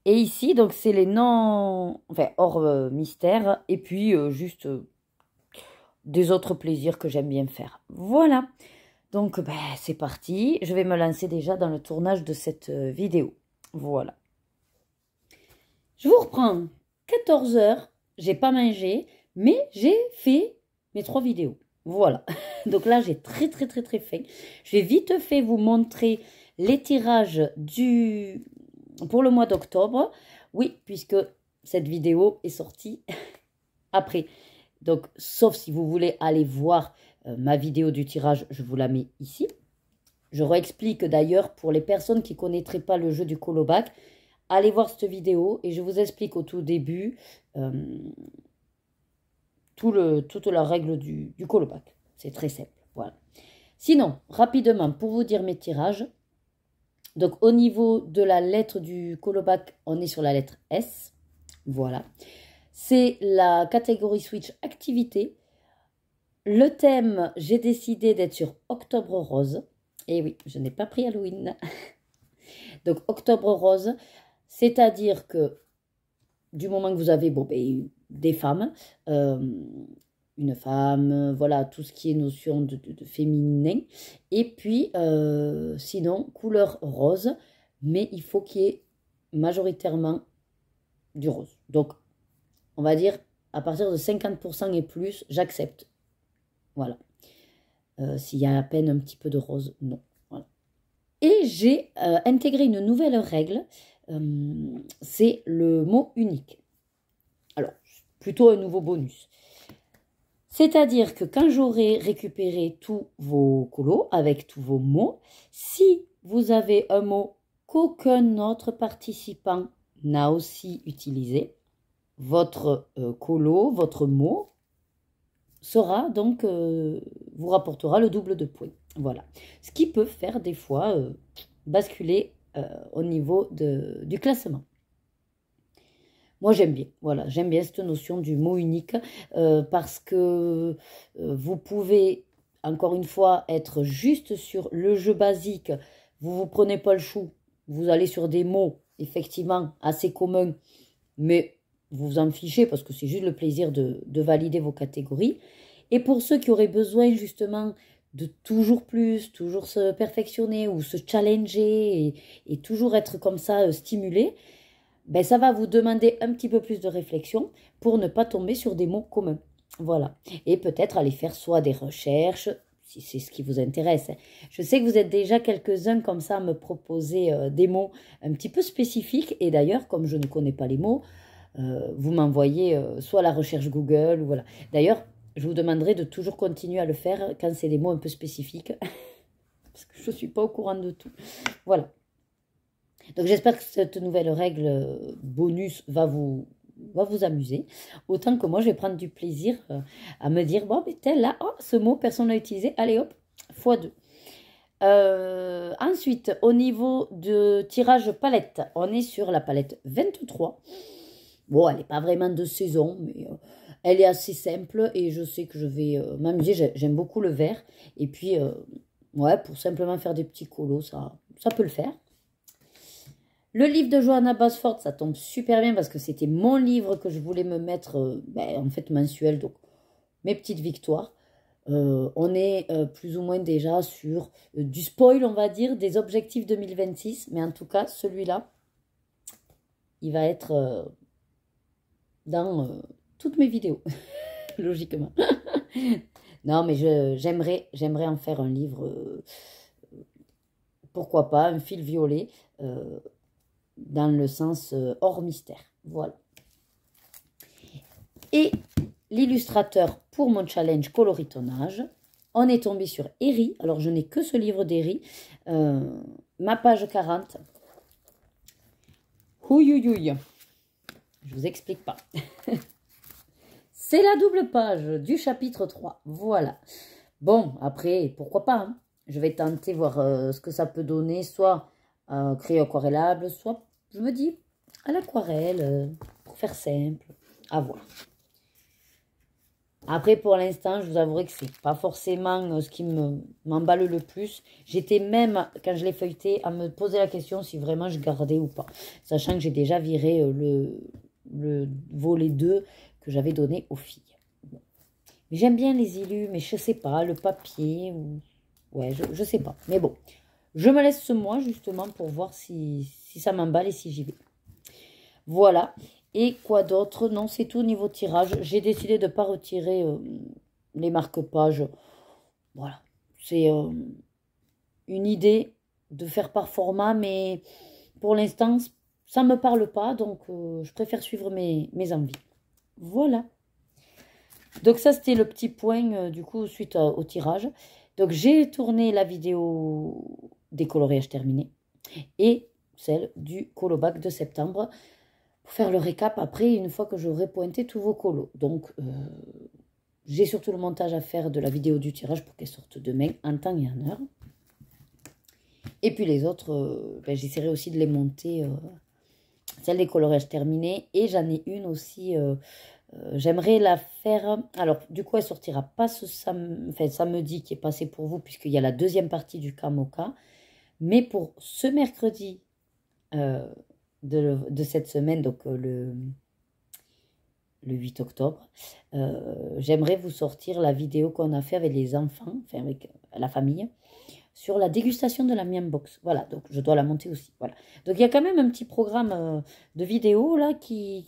Et ici, donc, c'est les non... Enfin, hors mystères. Et puis, juste des autres plaisirs que j'aime bien faire. Voilà. Donc, c'est parti. Je vais me lancer déjà dans le tournage de cette vidéo. Voilà. Je vous reprends 14 h, j'ai pas mangé, mais j'ai fait mes 3 vidéos. Voilà. Donc là, j'ai très faim. Je vais vite fait vous montrer les tirages pour le mois d'octobre. Oui, puisque cette vidéo est sortie après. Donc, sauf si vous voulez aller voir ma vidéo du tirage, je vous la mets ici. Je réexplique d'ailleurs pour les personnes qui ne connaîtraient pas le jeu du colobac. Allez voir cette vidéo et je vous explique au tout début toute la règle du colobac. C'est très simple. Voilà. Sinon, rapidement, pour vous dire mes tirages. Donc, au niveau de la lettre du colobac, on est sur la lettre S. Voilà. C'est la catégorie Switch activité. Le thème, j'ai décidé d'être sur Octobre Rose. Et oui, je n'ai pas pris Halloween. Donc, Octobre Rose. C'est-à-dire que du moment que vous avez bon, ben, des femmes, une femme, voilà, tout ce qui est notion de féminin. Et puis, sinon, couleur rose, mais il faut qu'il y ait majoritairement du rose. Donc, on va dire, à partir de 50% et plus, j'accepte. Voilà. S'il y a à peine un petit peu de rose, non. Voilà. Et j'ai intégré une nouvelle règle, c'est le mot unique. Alors, plutôt un nouveau bonus. C'est-à-dire que quand j'aurai récupéré tous vos colos avec tous vos mots, si vous avez un mot qu'aucun autre participant n'a aussi utilisé, votre colo, votre mot, sera donc, vous rapportera le double de points. Voilà. Ce qui peut faire des fois basculer au niveau du classement. Moi, j'aime bien, voilà, j'aime bien cette notion du mot unique parce que vous pouvez, encore une fois, être juste sur le jeu basique. Vous ne prenez pas le chou, vous allez sur des mots, effectivement, assez communs, mais vous vous en fichez parce que c'est juste le plaisir de valider vos catégories. Et pour ceux qui auraient besoin, justement, de toujours plus, toujours se perfectionner ou se challenger et toujours être comme ça stimulé, ben, ça va vous demander un petit peu plus de réflexion pour ne pas tomber sur des mots communs. Voilà. Et peut-être aller faire soit des recherches, si c'est ce qui vous intéresse. Je sais que vous êtes déjà quelques-uns comme ça à me proposer des mots un petit peu spécifiques. Et d'ailleurs, comme je ne connais pas les mots, vous m'envoyez soit la recherche Google, ou voilà. D'ailleurs, je vous demanderai de toujours continuer à le faire quand c'est des mots un peu spécifiques. Parce que je ne suis pas au courant de tout. Voilà. Donc j'espère que cette nouvelle règle bonus va vous amuser. Autant que moi, je vais prendre du plaisir à me dire, bon, mais tel là, oh, ce mot, personne ne l'a utilisé. Allez hop, x2. Ensuite, au niveau de tirage palette, on est sur la palette 23. Bon, elle n'est pas vraiment de saison, mais elle est assez simple et je sais que je vais m'amuser. J'aime beaucoup le vert. Et puis, ouais, pour simplement faire des petits colos, ça peut le faire. Le livre de Johanna Basford, ça tombe super bien parce que c'était mon livre que je voulais me mettre, en fait, mensuel. Donc, mes petites victoires. On est plus ou moins déjà sur du spoil, on va dire, des objectifs 2026. Mais en tout cas, celui-là, il va être dans toutes mes vidéos, logiquement. Non, mais j'aimerais en faire un livre, pourquoi pas, un fil violet, dans le sens hors mystère. Voilà. Et l'illustrateur pour mon challenge coloritonnage, on est tombé sur Eri. Alors, je n'ai que ce livre d'Eri. Ma page 40. Houïouïouï. Je vous explique pas. C'est la double page du chapitre 3. Voilà. Bon, après, pourquoi pas, hein. Je vais tenter voir ce que ça peut donner, soit crayon aquarellable, soit, je me dis, à l'aquarelle, pour faire simple, à voir. Après, pour l'instant, je vous avouerai que c'est pas forcément ce qui m'emballe le plus. J'étais même, quand je l'ai feuilleté, à me poser la question si vraiment je gardais ou pas. Sachant que j'ai déjà viré le volet 2 que j'avais donné aux filles. Bon. Mais j'aime bien les illus, mais je sais pas, le papier, ou... ouais, je sais pas. Mais bon, je me laisse ce mois justement pour voir si ça m'emballe et si j'y vais. Voilà. Et quoi d'autre? Non, c'est tout au niveau tirage. J'ai décidé de ne pas retirer les marque-pages. Voilà. C'est une idée de faire par format, mais pour l'instant, ça ne me parle pas. Donc, je préfère suivre mes envies. Voilà. Donc, ça, c'était le petit point, du coup, suite au tirage. Donc, j'ai tourné la vidéo des coloriages terminés et celle du colobac de septembre. Pour faire le récap après, une fois que j'aurai pointé tous vos colos. Donc, j'ai surtout le montage à faire de la vidéo du tirage pour qu'elle sorte demain en temps et en heure. Et puis les autres, j'essaierai aussi de les monter, celle des coloriages terminés. Et j'en ai une aussi, j'aimerais la faire... Alors, du coup, elle sortira pas ce samedi qui est passé pour vous, puisqu'il y a la deuxième partie du Kamoka. Mais pour ce mercredi... de cette semaine, donc le 8 octobre, j'aimerais vous sortir la vidéo qu'on a fait avec les enfants, enfin avec la famille, sur la dégustation de la Miam Box. Voilà, donc je dois la monter aussi. Voilà. Donc il y a quand même un petit programme de vidéos là qui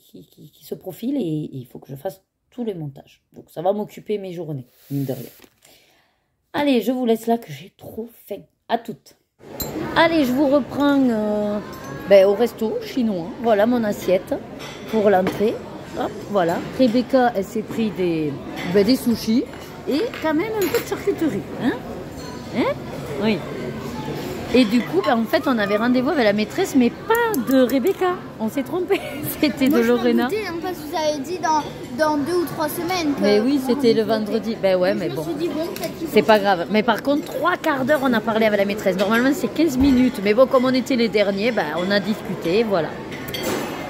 se profile et il faut que je fasse tous les montages. Donc ça va m'occuper mes journées, mine de rien. Allez, je vous laisse là que j'ai trop faim. À toutes. Allez, je vous reprends au resto chinois. Voilà mon assiette pour l'entrée. Hop, voilà. Rebecca, elle s'est pris des sushis et quand même un peu de charcuterie. Hein? Hein? Oui. Et du coup, en fait, on avait rendez-vous avec la maîtresse, mais pas de Rebecca. On s'est trompé. C'était de Lorena. Moi, je m'en doutais, parce que vous avez dit dans 2 ou 3 semaines. Mais oui, c'était le vendredi. Ben ouais, mais bon. C'est pas grave. Mais par contre, 3/4 d'heure, on a parlé avec la maîtresse. Normalement, c'est 15 minutes. Mais bon, comme on était les derniers, on a discuté. Voilà.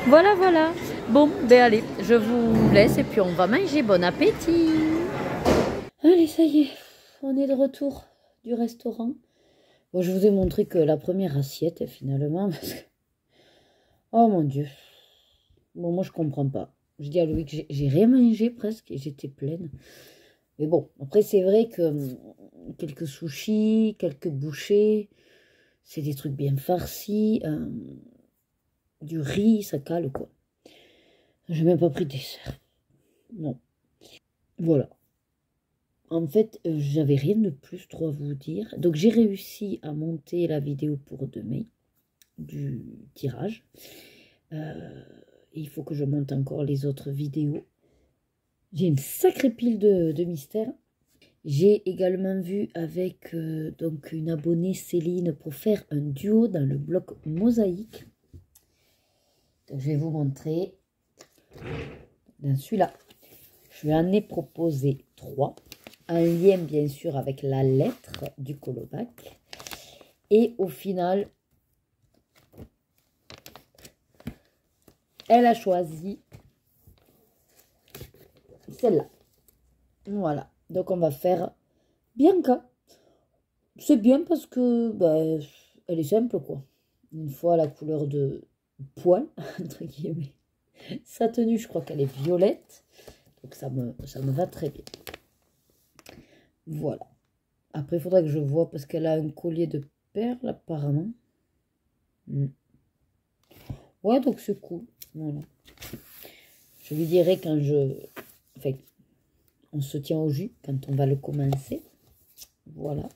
Voilà, voilà. Bon, allez, je vous laisse et puis on va manger. Bon appétit. Allez, ça y est. On est de retour du restaurant. Bon, je vous ai montré que la première assiette, finalement, parce que... Oh mon Dieu. Bon, moi, je comprends pas. Je dis à Louis que j'ai rien mangé presque et j'étais pleine. Mais bon, après, c'est vrai que quelques sushis, quelques bouchées, c'est des trucs bien farcis. Du riz, ça cale, quoi. J'ai même pas pris de dessert. Non. Voilà. En fait, j'avais rien de plus trop à vous dire. Donc, j'ai réussi à monter la vidéo pour demain du tirage. Il faut que je monte encore les autres vidéos. J'ai une sacrée pile de mystères. J'ai également vu avec donc une abonnée Céline pour faire un duo dans le bloc mosaïque. Donc, je vais vous montrer dans celui-là. Je lui en ai proposé 3. Un lien bien sûr avec la lettre du colobac. Et au final, elle a choisi celle-là. Voilà. Donc on va faire Bianca. C'est bien parce que elle est simple quoi. Une fois la couleur de poil, entre guillemets. Sa tenue, je crois qu'elle est violette. Donc ça me va très bien. Voilà. Après, il faudrait que je vois parce qu'elle a un collier de perles apparemment. Ouais, donc c'est cool. Voilà. Je lui dirai quand Enfin, on se tient au jus quand on va le commencer. Voilà.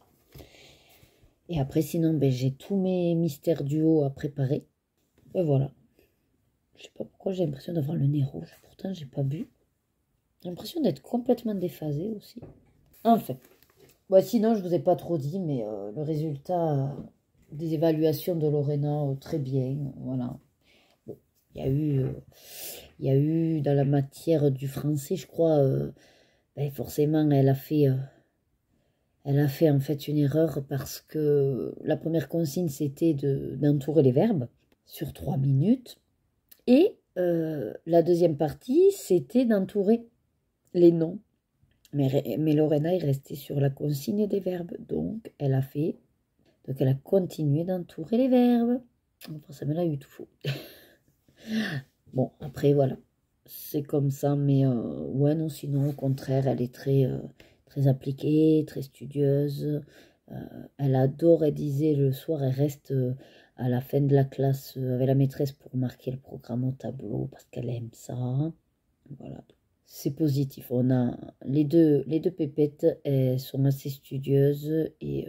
Et après, sinon, j'ai tous mes mystères duo à préparer. Et voilà. Je sais pas pourquoi j'ai l'impression d'avoir le nez rouge. Pourtant, j'ai pas bu. J'ai l'impression d'être complètement déphasée aussi. Enfin. Sinon, je vous ai pas trop dit, mais le résultat des évaluations de Lorena, très bien. Voilà. Bon, il y a eu dans la matière du français, je crois, forcément, elle a fait en fait une erreur parce que la première consigne, c'était d'entourer les verbes sur 3 minutes. Et la deuxième partie, c'était d'entourer les noms. Mais Lorena est restée sur la consigne des verbes. Donc, elle a continué d'entourer les verbes. Forcément, elle a eu tout faux. Bon, après, voilà. C'est comme ça. Mais ouais, non, sinon, au contraire, elle est très, très appliquée, très studieuse. Elle adore rédiger le soir. Elle reste à la fin de la classe avec la maîtresse pour marquer le programme au tableau parce qu'elle aime ça. Voilà. C'est positif. On a les deux pépettes, elles sont assez studieuses et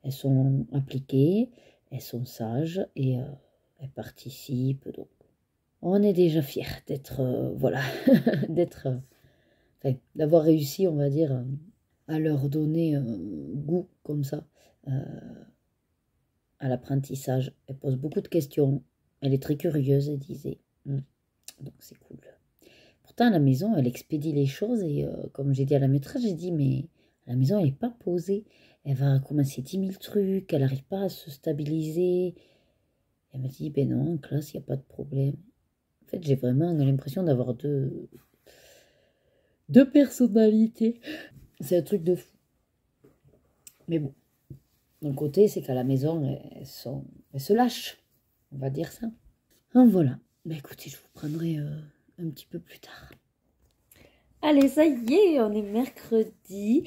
elles sont appliquées, elles sont sages et elles participent. Donc, on est déjà fiers d'être, voilà, d'avoir réussi, on va dire, à leur donner goût comme ça à l'apprentissage. Elle pose beaucoup de questions. Elle est très curieuse, elle disait. Donc, c'est cool. Pourtant, à la maison, elle expédie les choses et comme j'ai dit à la maîtresse, j'ai dit, mais à la maison, elle n'est pas posée. Elle va commencer 10 000 trucs, elle n'arrive pas à se stabiliser. Elle m'a dit, ben non, en classe, il n'y a pas de problème. En fait, j'ai vraiment l'impression d'avoir deux personnalités. C'est un truc de fou. Mais bon, d'un côté, c'est qu'à la maison, elles se lâchent. On va dire ça. En voilà. Bah écoutez, je vous prendrai un petit peu plus tard. Allez, ça y est, on est mercredi.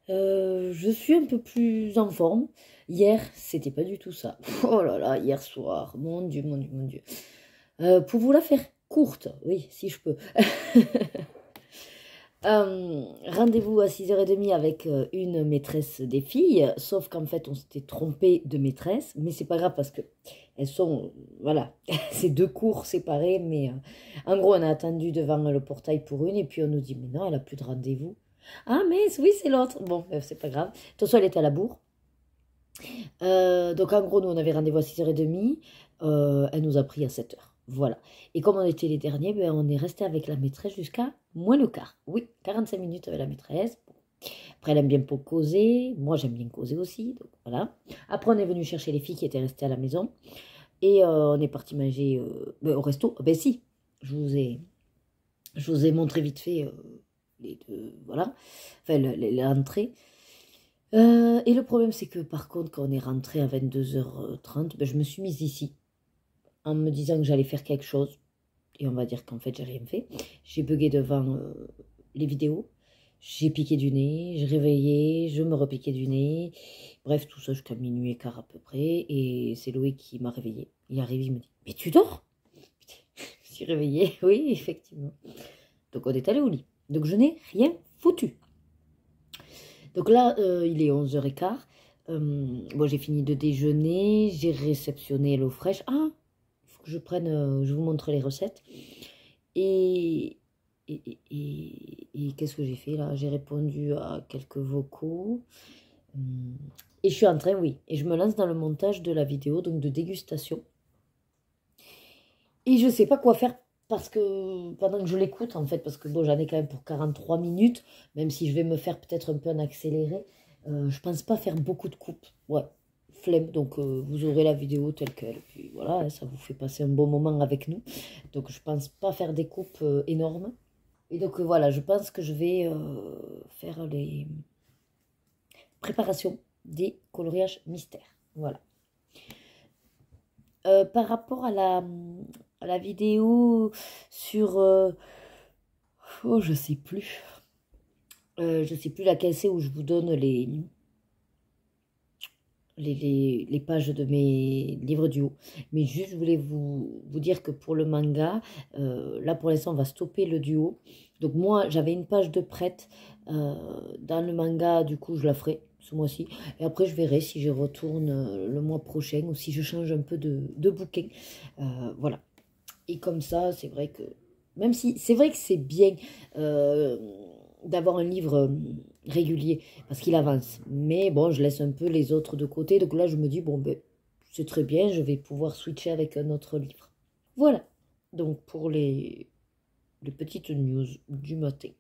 Je suis un peu plus en forme. Hier, c'était pas du tout ça. Oh là là, hier soir, mon Dieu, mon Dieu, mon Dieu. Pour vous la faire courte, oui, si je peux. Rendez-vous à 6h30 avec une maîtresse des filles, sauf qu'en fait on s'était trompé de maîtresse, mais c'est pas grave parce que elles sont, voilà, c'est 2 cours séparés, mais en gros on a attendu devant le portail pour une et puis on nous dit mais non elle a plus de rendez-vous. Ah mais oui c'est l'autre, bon c'est pas grave, de toute façon elle était à la bourre. Donc en gros nous on avait rendez-vous à 6h30, elle nous a pris à 7h. Voilà. Et comme on était les derniers, ben, on est resté avec la maîtresse jusqu'à moins le quart. Oui, 45 minutes avec la maîtresse. Bon. Après, elle aime bien pour causer. Moi, j'aime bien causer aussi. Donc voilà. Après, on est venu chercher les filles qui étaient restées à la maison. Et on est parti manger au resto. Ben si, je vous ai montré vite fait les deux. Voilà. Enfin, l'entrée. Et le problème, c'est que par contre, quand on est rentré à 22h30, ben, je me suis mise ici. En me disant que j'allais faire quelque chose. Et on va dire qu'en fait, j'ai rien fait. J'ai bugué devant les vidéos. J'ai piqué du nez, j'ai réveillé, je me repiquais du nez. Bref, tout ça jusqu'à minuit et quart à peu près. Et c'est Loïc qui m'a réveillée. Il arrive, il me dit « Mais tu dors ?» Je suis réveillée, oui, effectivement. Donc on est allé au lit. Donc je n'ai rien foutu. Donc là, il est 11h15. Bon, j'ai fini de déjeuner, j'ai réceptionné l'eau fraîche. Ah, je prenne, je vous montre les recettes. Et qu'est-ce que j'ai fait là? J'ai répondu à quelques vocaux. Et je suis en train, oui, et je me lance dans le montage de la vidéo, donc de dégustation. Et je ne sais pas quoi faire parce que pendant que je l'écoute, en fait, parce que bon, j'en ai quand même pour 43 minutes, même si je vais me faire peut-être un peu en accéléré, je pense pas faire beaucoup de coupes. Ouais. Flemme, donc vous aurez la vidéo telle qu'elle, puis voilà, ça vous fait passer un bon moment avec nous, donc je pense pas faire des coupes énormes, et donc voilà, je pense que je vais faire les préparations des coloriages mystères, voilà. Par rapport à la vidéo sur, oh je sais plus laquelle c'est où je vous donne les pages de mes livres duo. Mais juste, je voulais vous dire que pour le manga, là pour l'instant, on va stopper le duo. Donc moi, j'avais une page de prête dans le manga, du coup, je la ferai ce mois-ci. Et après, je verrai si je retourne le mois prochain ou si je change un peu de bouquin. Voilà. Et comme ça, c'est vrai que, même si c'est vrai que c'est bien d'avoir un livre régulier parce qu'il avance, mais bon, je laisse un peu les autres de côté, donc là je me dis bon ben c'est très bien, je vais pouvoir switcher avec un autre livre. Voilà, donc pour les petites news du matin.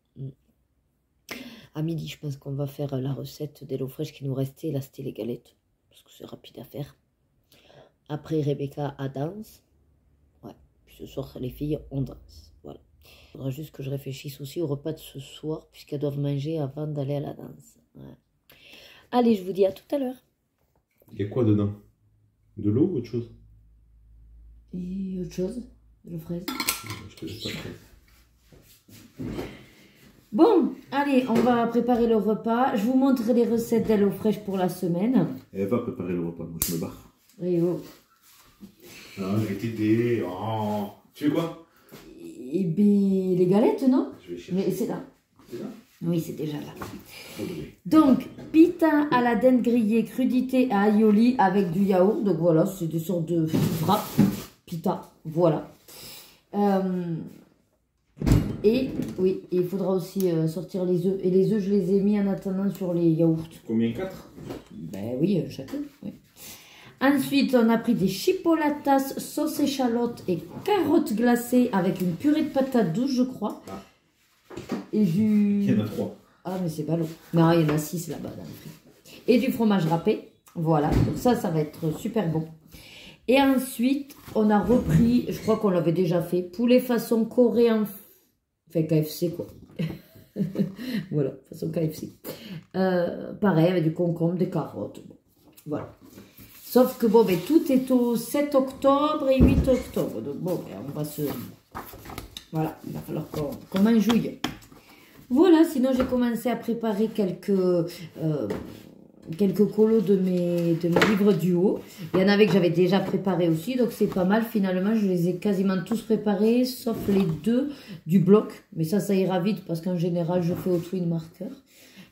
À midi, je pense qu'on va faire la recette d'HelloFresh qui nous restait, là c'était les galettes, parce que c'est rapide à faire. Après, Rebecca a danse, ouais, puis ce soir les filles on danse, voilà. Il faudra juste que je réfléchisse aussi au repas de ce soir, puisqu'elles doivent manger avant d'aller à la danse. Ouais. Allez, je vous dis à tout à l'heure. Il y a quoi dedans? De l'eau ou autre chose? Et autre chose? De l'eau fraise. Je te laisse pas faire. Bon, allez, on va préparer le repas. Je vous montre les recettes d'HelloFresh pour la semaine. Elle va préparer le repas, moi je me barre. Et oh. Ah, je vais t'aider. Oh. Tu veux quoi? Et bien, les galettes, non? Je vais chercher. Mais c'est là. C'est là? Oui, c'est déjà là. Okay. Donc, pita à la dinde grillée, crudité à aioli avec du yaourt. Donc voilà, c'est des sortes de wraps. Pita, voilà. Et oui, il faudra aussi sortir les œufs. Et les œufs, je les ai mis en attendant sur les yaourts. Combien? 4? Ben oui, chacun. Oui. Ensuite, on a pris des chipolatas, sauce échalote et carottes glacées avec une purée de patates douces, je crois. Ah. Et du... Il y en a 3. Ah, mais c'est ballot. Non, il y en a 6 là-bas dans le frigo. Et du fromage râpé. Voilà. Donc ça va être super bon. Et ensuite, on a repris, je crois qu'on l'avait déjà fait, poulet façon coréen. Enfin, KFC, quoi. Voilà, façon KFC. Pareil, avec du concombre, des carottes. Bon. Voilà. Sauf que bon, ben, tout est au 7 octobre et 8 octobre. Donc bon, ben, on va se... Voilà, il va falloir qu'on m'enjouille. Voilà, sinon j'ai commencé à préparer quelques colos de mes livres du haut. Il y en avait que j'avais déjà préparé aussi, donc c'est pas mal. Finalement, je les ai quasiment tous préparés, sauf les 2 du bloc. Mais ça ira vite parce qu'en général, je fais au twin marker.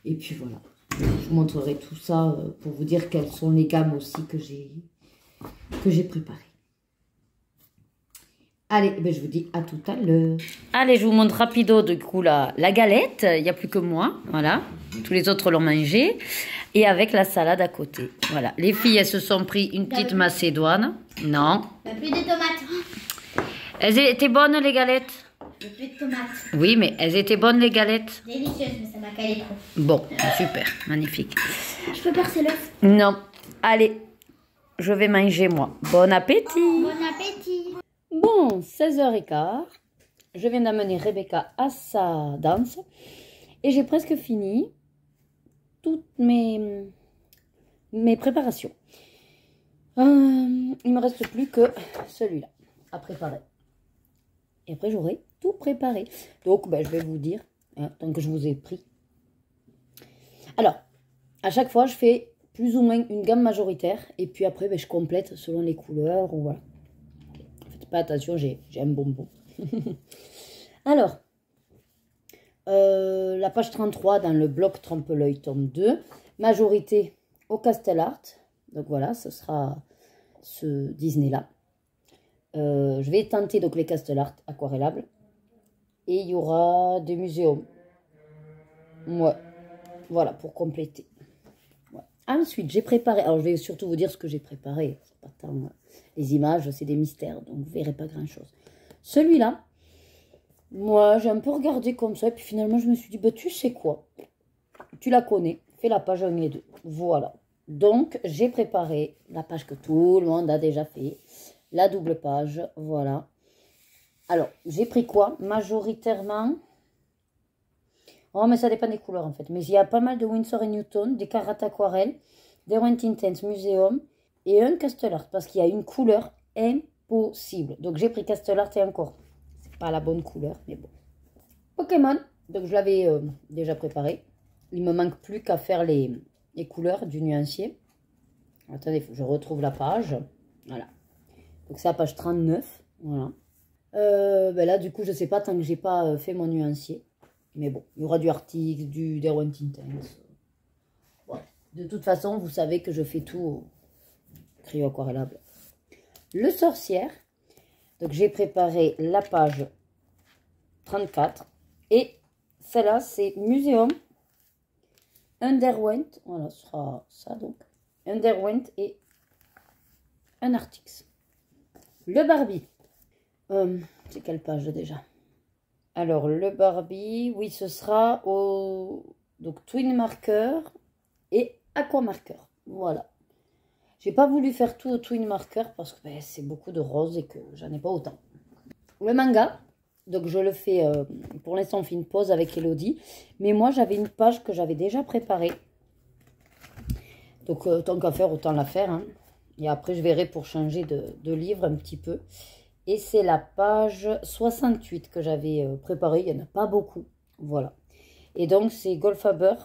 Et puis voilà, je vous montrerai tout ça pour vous dire quelles sont les gammes aussi que j'ai préparées. Allez, ben je vous dis à tout à l'heure. Allez, je vous montre rapido du coup la galette. Il n'y a plus que moi, voilà. Tous les autres l'ont mangé. Et avec la salade à côté. Voilà. Les filles, elles se sont pris une petite macédoine. Non. Il n'y a plus de tomates. Elles étaient bonnes, les galettes? Il n'y a plus de tomates. Oui, mais elles étaient bonnes, les galettes? Délicieuses, mais ça m'a calé trop. Bon, super, magnifique. Je peux percer l'œuf? Non. Allez, je vais manger, moi. Bon appétit. Bon appétit. Bon, 16h15. Je viens d'amener Rebecca à sa danse. Et j'ai presque fini toutes mes préparations. Il ne me reste plus que celui-là à préparer. Et après, j'aurai tout préparé. Donc, ben, je vais vous dire, hein, tant que je vous ai pris. Alors, à chaque fois, je fais plus ou moins une gamme majoritaire. Et puis après, ben, je complète selon les couleurs. Ou voilà. Faites pas attention, j'ai un bonbon. Alors, la page 33 dans le bloc Trompe-l'œil tome 2. Majorité au Castel Art. Donc voilà, ce sera ce Disney-là. Je vais tenter donc les Castel Art aquarellables. Et il y aura des muséums. Ouais, voilà, pour compléter. Ouais. Ensuite, j'ai préparé... Alors, je vais surtout vous dire ce que j'ai préparé. C'est pas tant... les images, c'est des mystères, donc vous ne verrez pas grand-chose. Celui-là, moi, j'ai un peu regardé comme ça. Et puis finalement, je me suis dit, bah, tu sais quoi? Tu la connais. Fais la page 1 et 2. Voilà. Donc, j'ai préparé la page que tout le monde a déjà fait. La double page, voilà. Alors, j'ai pris quoi? Majoritairement... Oh, mais ça dépend des couleurs, en fait. Mais il y a pas mal de Winsor & Newton, des Carat Aquarelles, des Rent Intense Museum et un Castel Art. Parce qu'il y a une couleur impossible. Donc, j'ai pris Castel Art et encore. C'est pas la bonne couleur, mais bon. Pokémon. Donc, je l'avais déjà préparé. Il me manque plus qu'à faire les couleurs du nuancier. Attendez, faut que je retrouve la page. Voilà. Donc, c'est la page 39. Voilà. Ben là, du coup, je sais pas tant que j'ai pas fait mon nuancier. Mais bon, il y aura du Arctic, du Derwent Intense. Voilà. De toute façon, vous savez que je fais tout au crayon aquarellable. Le sorcière. Donc, j'ai préparé la page 34. Et celle-là, c'est Muséum. Un Derwent. Voilà, ce sera ça donc. Un Derwent et un Arctic. Le Barbie. C'est quelle page déjà? Alors, le Barbie, oui, ce sera au donc, Twin Marker et Aqua Marker. Voilà. J'ai pas voulu faire tout au Twin Marker parce que ben, c'est beaucoup de rose et que j'en ai pas autant. Le manga, donc je le fais, pour l'instant on fait une pause avec Elodie. Mais moi, j'avais une page que j'avais déjà préparée. Donc, tant qu'à faire, autant la faire. Hein. Et après, je verrai pour changer de livre un petit peu. Et c'est la page 68 que j'avais préparée. Il n'y en a pas beaucoup. Voilà. Et donc, c'est Goldfaber,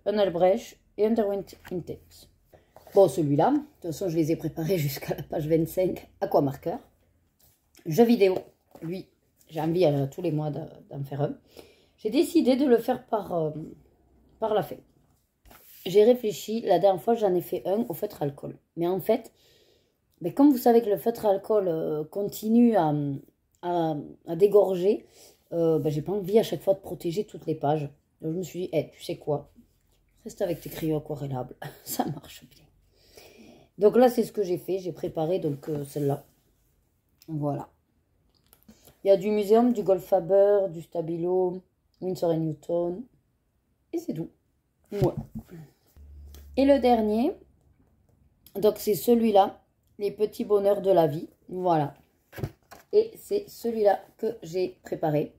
un Albrecht et un Derwent Intense. Bon, celui-là, de toute façon, je les ai préparés jusqu'à la page 25, Aquamarker. Jeux vidéo, lui, j'ai envie tous les mois d'en faire un. J'ai décidé de le faire par la fin. J'ai réfléchi, la dernière fois, j'en ai fait un au feutre alcool. Mais en fait... Mais comme vous savez que le feutre alcool continue à dégorger, ben, j'ai pas envie à chaque fois de protéger toutes les pages. Donc je me suis dit, hey, tu sais quoi? Reste avec tes crayons aquarellables, ça marche bien. Donc là, c'est ce que j'ai fait. J'ai préparé donc celle-là. Voilà. Il y a du Muséum, du Goldfaber, du Stabilo, Winsor & Newton. Et c'est tout. Ouais. Et le dernier, donc c'est celui-là. Les petits bonheurs de la vie. Voilà. Et c'est celui-là que j'ai préparé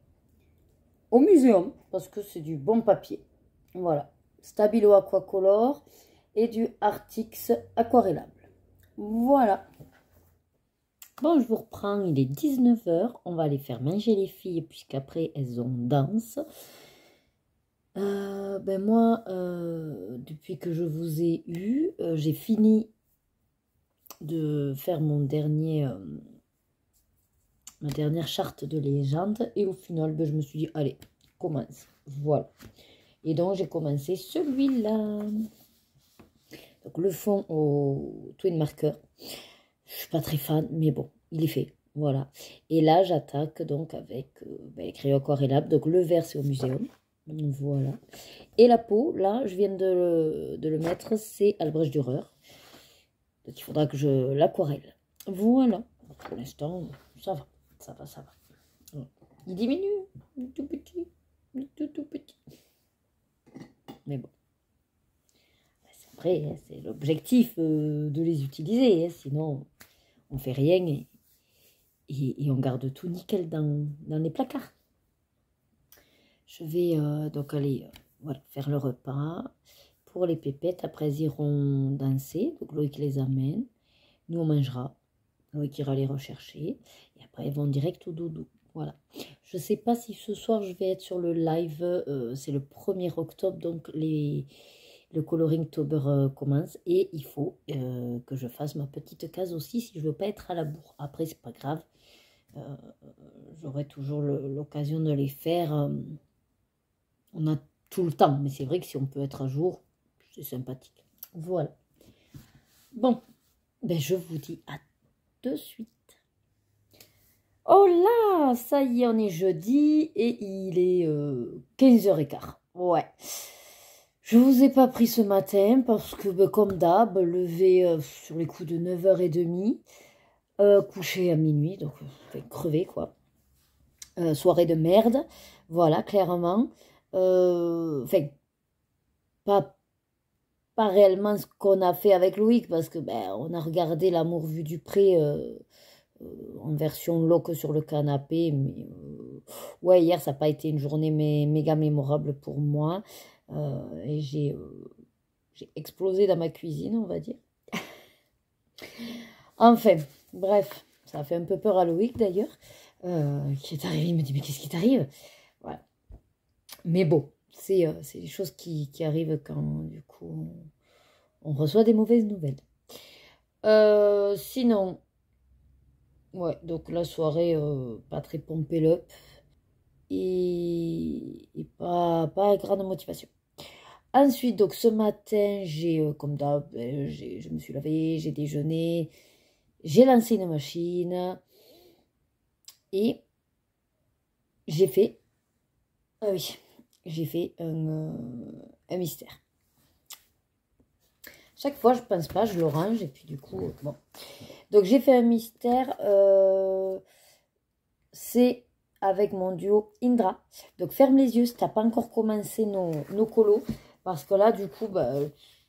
au muséum. Parce que c'est du bon papier. Voilà. Stabilo Aquacolor et du Arctix aquarellable. Voilà. Bon, je vous reprends, il est 19 h. On va aller faire manger les filles puisqu'après elles ont danse. Ben moi, depuis que je vous ai eu, j'ai fini de faire ma dernière charte de légende. Et au final, ben, je me suis dit, allez, commence. Voilà. Et donc, j'ai commencé celui-là. Donc, le fond au twin marker. Je suis pas très fan, mais bon, il est fait. Voilà. Et là, j'attaque donc avec Crayon Aquarellable. Donc, le vert, c'est au muséum. Voilà. Et la peau, là, je viens de le mettre, c'est Albrecht Dürer. Donc, il faudra que je l'aquarelle. Voilà. Pour l'instant, ça va. Ça va, ça va. Il diminue. Tout petit. Tout petit. Mais bon. Après, c'est l'objectif de les utiliser. Sinon, on fait rien et on garde tout nickel dans les placards. Je vais donc aller voilà, faire le repas pour les pépettes. Après, elles iront danser. Donc, Loïc les amène. Nous, on mangera. Loïc ira les rechercher. Et après, elles vont direct au doudou. Voilà. Je ne sais pas si ce soir, je vais être sur le live. C'est le 1er octobre. Donc, le coloring Tober commence. Et il faut que je fasse ma petite case aussi si je ne veux pas être à la bourre. Après, c'est pas grave. J'aurai toujours l'occasion de les faire. On a tout le temps, mais c'est vrai que si on peut être à jour, c'est sympathique. Voilà. Bon, ben je vous dis à de suite. Oh là, ça y est, on est jeudi et il est 15h15. Ouais. Je vous ai pas pris ce matin parce que, ben, comme d'hab, levé sur les coups de 9h30, couché à minuit, donc crevé quoi. Soirée de merde, voilà, clairement. Enfin, pas réellement ce qu'on a fait avec Loïc, parce que ben, on a regardé L'amour vu du pré en version loque sur le canapé, mais ouais, hier ça n'a pas été une journée méga mémorable pour moi, et j'ai explosé dans ma cuisine, on va dire. Enfin, bref, ça a fait un peu peur à Loïc d'ailleurs, qui est arrivé, il me dit mais qu'est-ce qui t'arrive? Voilà. Mais bon, c'est des choses qui arrivent quand, du coup, on reçoit des mauvaises nouvelles. Sinon, ouais, donc la soirée, pas très pompée up. Et pas grande motivation. Ensuite, donc ce matin, j'ai, comme d'hab, je me suis lavée, j'ai déjeuné, j'ai lancé une machine. Et j'ai fait... Ah oui, j'ai fait un mystère. Chaque fois, je pense pas, je le range et puis du coup, bon. Donc, j'ai fait un mystère. C'est avec mon duo Indra. Donc, ferme les yeux si tu n'as pas encore commencé nos colos. Parce que là, du coup, bah,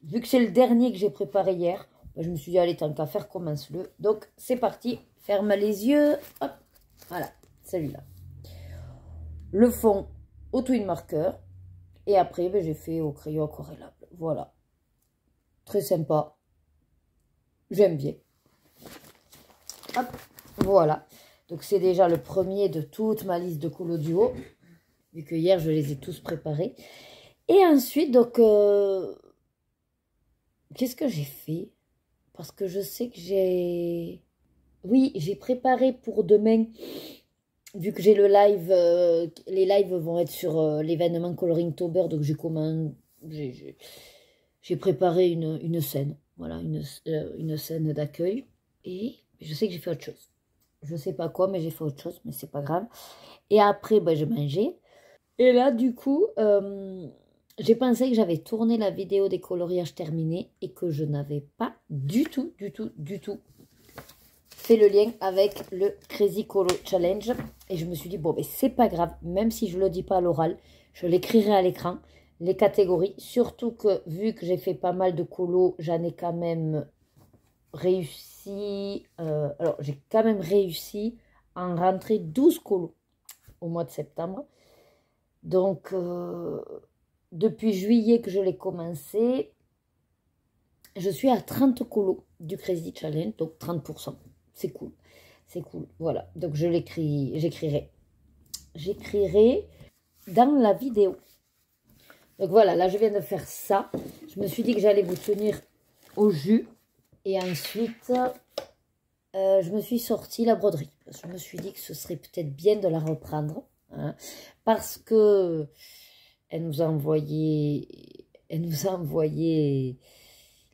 vu que c'est le dernier que j'ai préparé hier, bah, je me suis dit, allez, tant qu'à faire, commence-le. Donc, c'est parti. Ferme les yeux. Hop, voilà, celui-là. Le fond au twin marker. Et après, ben, j'ai fait au crayon aquarellable. Voilà. Très sympa. J'aime bien. Hop, voilà. Donc, c'est déjà le premier de toute ma liste de colos duo. Vu que hier, je les ai tous préparés. Et ensuite, donc, qu'est-ce que j'ai fait? Parce que je sais que j'ai... Oui, j'ai préparé pour demain... Vu que j'ai le live, les lives vont être sur l'événement Coloring Tober, donc j'ai préparé une scène, voilà, une scène d'accueil. Et je sais que j'ai fait autre chose. Je sais pas quoi, mais j'ai fait autre chose, mais c'est pas grave. Et après, ben, je mangeais. Et là, du coup, j'ai pensé que j'avais tourné la vidéo des coloriages terminés et que je n'avais pas du tout fait le lien avec le Crazy Colo Challenge. Et je me suis dit, bon, ben, c'est pas grave, même si je ne le dis pas à l'oral, je l'écrirai à l'écran, les catégories. Surtout que, vu que j'ai fait pas mal de colos, j'en ai quand même réussi... alors, j'ai quand même réussi à en rentrer 12 colos au mois de septembre. Donc, depuis juillet que je l'ai commencé, Je suis à 30 colos du Crazy Challenge, donc 30%. C'est cool. C'est cool. Voilà. Donc je l'écris, j'écrirai dans la vidéo. Donc voilà, là je viens de faire ça. Je me suis dit que j'allais vous tenir au jus. Et ensuite, je me suis sortie la broderie. Je me suis dit que ce serait peut-être bien de la reprendre. Hein, parce que elle nous a envoyé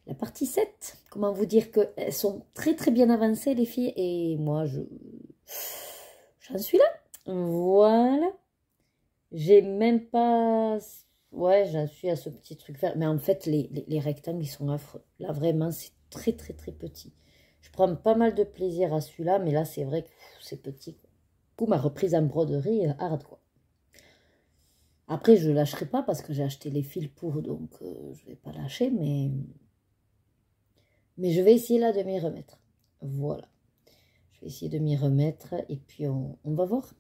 la partie 7. Comment vous dire qu'elles sont très très bien avancées les filles. Et moi, j'en suis là. Voilà. J'ai même pas... Ouais, j'en suis à ce petit truc vert. Mais en fait, les rectangles, ils sont affreux. Là, vraiment, c'est très très très petit. Je prends pas mal de plaisir à celui-là. Mais là, c'est vrai que c'est petit. Du coup, ma reprise en broderie, hard quoi. Après, je ne lâcherai pas parce que j'ai acheté les fils pour. Donc, je ne vais pas lâcher. Mais je vais essayer là de m'y remettre. Voilà. Je vais essayer de m'y remettre. Et puis, on va voir.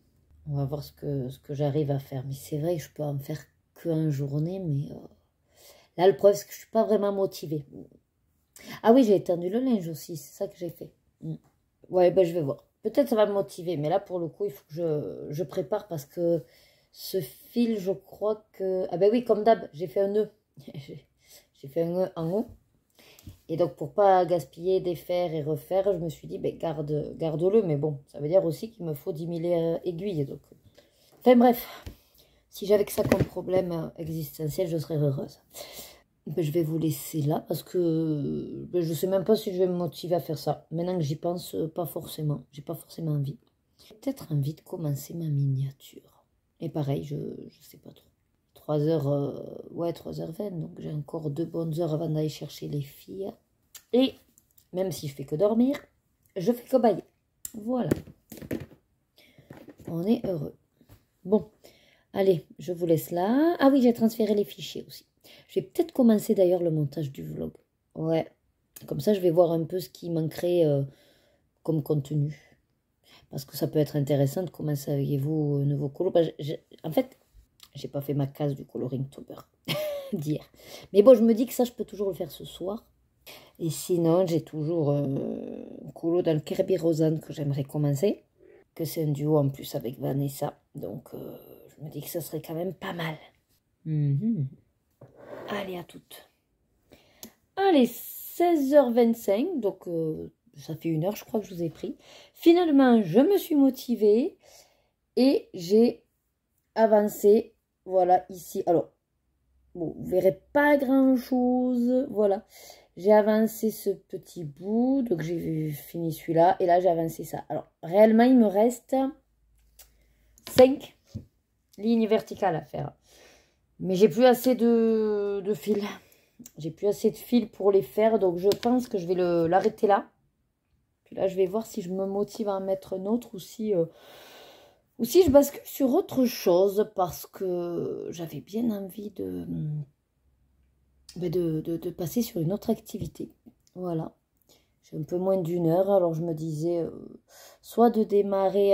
On va voir ce que j'arrive à faire. Mais c'est vrai que je peux en faire qu'une journée. Mais là, le problème, c'est que je ne suis pas vraiment motivée. Ah oui, j'ai étendu le linge aussi. C'est ça que j'ai fait. Ouais, ben je vais voir. Peut-être ça va me motiver. Mais là, pour le coup, il faut que je prépare parce que ce fil, je crois que... Ah ben oui, comme d'hab, j'ai fait un nœud. J'ai fait un nœud en haut. Et donc, pour pas gaspiller, défaire et refaire, je me suis dit, ben, garde-le. Mais bon, ça veut dire aussi qu'il me faut 10 000 aiguilles. Donc. Enfin bref, si j'avais que ça comme problème existentiel, je serais heureuse. Ben, je vais vous laisser là parce que ben, je sais même pas si je vais me motiver à faire ça. Maintenant que j'y pense, pas forcément. J'ai pas forcément envie. J'ai peut-être envie de commencer ma miniature. Et pareil, je sais pas trop. 3h, ouais, 3h20, donc j'ai encore 2 bonnes heures avant d'aller chercher les filles. Et même si je fais que dormir, je fais que bailler. Voilà. On est heureux. Bon, allez, je vous laisse là. Ah oui, j'ai transféré les fichiers aussi. Je vais peut-être commencer d'ailleurs le montage du vlog. Ouais, comme ça je vais voir un peu ce qui manquerait comme contenu. Parce que ça peut être intéressant de commencer avec vous nouveau colo. En fait... J'ai pas fait ma case du Coloringtober d'hier. Mais bon, je me dis que ça, je peux toujours le faire ce soir. Et sinon, j'ai toujours un colo dans le Kirby Rosanne que j'aimerais commencer. Que c'est un duo en plus avec Vanessa. Donc, je me dis que ça serait quand même pas mal. Allez, à toutes. Allez, 16h25. Donc, ça fait 1 heure, je crois que je vous ai pris. Finalement, je me suis motivée. Et j'ai avancé. Voilà, ici. Alors, bon, vous verrez pas grand-chose. Voilà. J'ai avancé ce petit bout. Donc, j'ai fini celui-là. Et là, j'ai avancé ça. Alors, réellement, il me reste 5 lignes verticales à faire. Mais j'ai plus assez de fil. J'ai plus assez de fil pour les faire. Donc, je pense que je vais l'arrêter là. Puis là, je vais voir si je me motive à en mettre un autre ou si... Ou si je bascule sur autre chose parce que j'avais bien envie de passer sur une autre activité. Voilà. J'ai un peu moins d'1 heure, alors je me disais soit de démarrer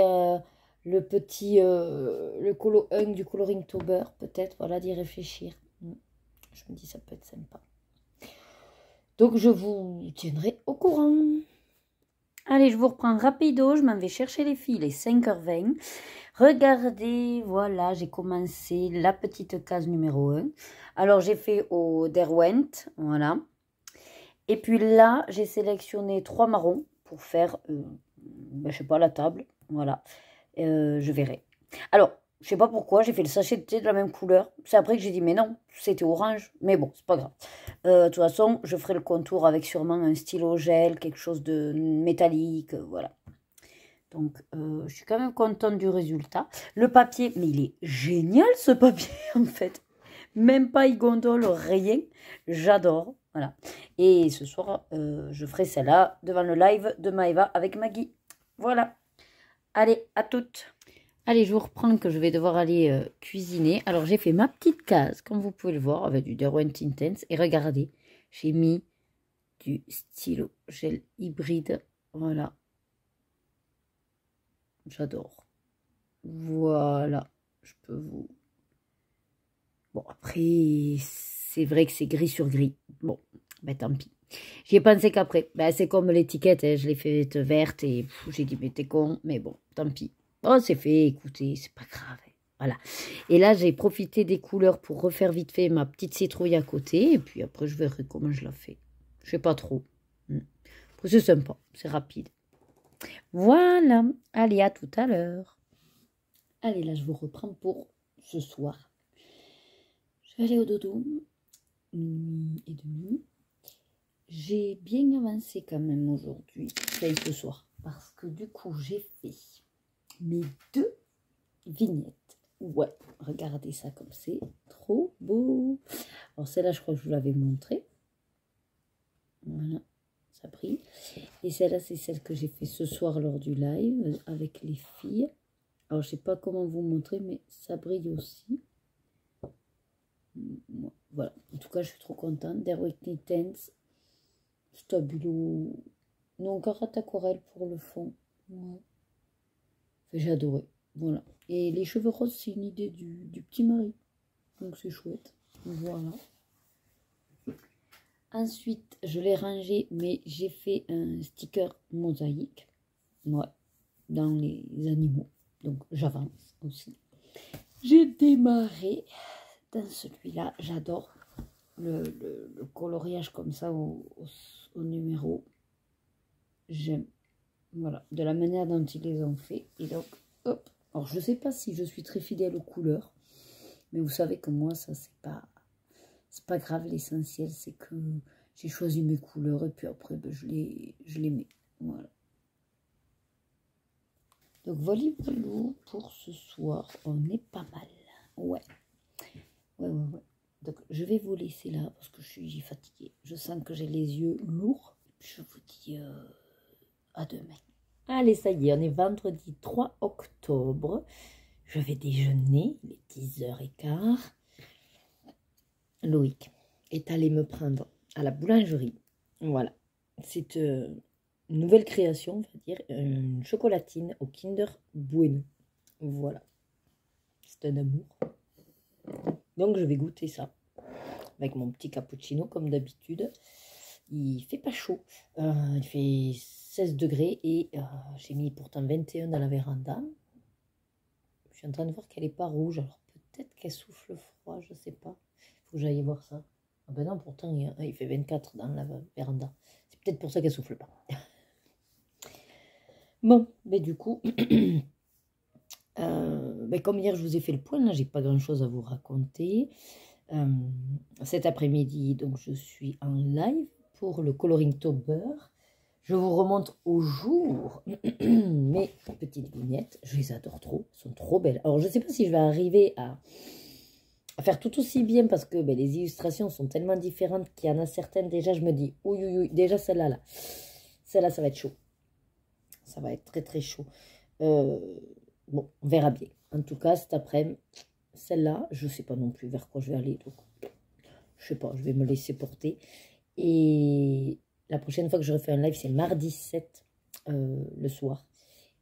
le petit, le colo 1 du Coloringtober, peut-être, voilà, d'y réfléchir. Je me dis ça peut être sympa. Donc je vous tiendrai au courant. Allez, je vous reprends rapido, je m'en vais chercher les filles, il est 5h20. Regardez, voilà, j'ai commencé la petite case numéro 1. Alors, j'ai fait au Derwent, voilà. Et puis là, j'ai sélectionné 3 marrons pour faire, je sais pas, la table, voilà. Je verrai. Alors, je sais pas pourquoi, j'ai fait le sachet de thé de la même couleur. C'est après que j'ai dit, mais non, c'était orange. Mais bon, c'est pas grave. De toute façon, je ferai le contour avec sûrement un stylo gel, quelque chose de métallique, voilà. Donc, je suis quand même contente du résultat. Le papier, mais il est génial ce papier en fait. Même pas il gondole, rien. J'adore, voilà. Et ce soir, je ferai celle-là devant le live de Maëva avec Maggie. Voilà. Allez, à toutes. Allez, je vous reprends que je vais devoir aller cuisiner. Alors, j'ai fait ma petite case, comme vous pouvez le voir, avec du Derwent Intense. Et regardez, j'ai mis du stylo gel hybride. Voilà. J'adore. Voilà. Je peux vous... Bon, après, c'est vrai que c'est gris sur gris. Bon, ben tant pis. J'y ai pensé qu'après. Ben, c'est comme l'étiquette, hein, je l'ai faite verte et j'ai dit, mais t'es con, mais bon, tant pis. Oh, c'est fait, écoutez, c'est pas grave. Hein. Voilà. Et là, j'ai profité des couleurs pour refaire vite fait ma petite citrouille à côté. Et puis après, je verrai comment je la fais. Je sais pas trop. Après, c'est sympa, c'est rapide. Voilà. Allez, à tout à l'heure. Allez, là, je vous reprends pour ce soir. Je vais aller au dodo. Minuit et demi. J'ai bien avancé quand même aujourd'hui, ce soir, parce que du coup, j'ai fait mes 2 vignettes. Ouais, regardez ça comme c'est trop beau. Alors celle-là, je crois que je vous l'avais montré. Voilà, ça brille. Et celle-là, c'est celle que j'ai fait ce soir lors du live avec les filles. Alors, je sais pas comment vous montrer, mais ça brille aussi. Voilà, en tout cas, je suis trop contente. Derwick Tense. Stabilo. Non, Carat aquarelle pour le fond. Ouais. J'ai adoré. Voilà. Et les cheveux roses, c'est une idée du petit mari. Donc c'est chouette. Voilà. Ensuite, je l'ai rangé, mais j'ai fait un sticker mosaïque. Ouais. Dans les animaux. Donc j'avance aussi. J'ai démarré dans celui-là. J'adore le coloriage comme ça au numéro. J'aime. Voilà, de la manière dont ils les ont fait. Et donc, hop. Alors, je ne sais pas si je suis très fidèle aux couleurs. Mais vous savez que moi, ça, c'est pas grave. L'essentiel, c'est que j'ai choisi mes couleurs. Et puis après, ben, je les mets. Voilà. Donc, voilà pour ce soir. On est pas mal. Ouais. Ouais. Donc, je vais vous laisser là parce que je suis fatiguée. Je sens que j'ai les yeux lourds. Et puis, je vous dis à demain. Allez, ça y est, on est vendredi 3 octobre. Je vais déjeuner, il est 10h15. Loïc est allé me prendre à la boulangerie. Voilà, c'est une nouvelle création, on va dire, une chocolatine au Kinder Bueno. Voilà, c'est un amour. Donc, je vais goûter ça avec mon petit cappuccino, comme d'habitude. Il fait pas chaud, il fait 16 degrés et j'ai mis pourtant 21 dans la véranda. Je suis en train de voir qu'elle n'est pas rouge, alors peut-être qu'elle souffle froid, je sais pas. Il faut que j'aille voir ça. Ah ben non, pourtant il fait 24 dans la véranda. C'est peut-être pour ça qu'elle souffle pas. Bon, mais du coup, comme hier je vous ai fait le point, là j'ai pas grand chose à vous raconter. Cet après-midi, donc je suis en live pour le Coloring Tober. Je vous remontre au jour mes petites vignettes. Je les adore trop, elles sont trop belles. Alors je ne sais pas si je vais arriver à faire tout aussi bien parce que les illustrations sont tellement différentes qu'il y en a certaines déjà, je me dis, oui, déjà celle-là, celle-là ça va être chaud. Ça va être très très chaud. Bon, on verra bien. En tout cas, cet après-midi, celle-là, je ne sais pas non plus vers quoi je vais aller. Donc, je sais pas, je vais me laisser porter. Et la prochaine fois que je refais un live, c'est mardi 7 le soir.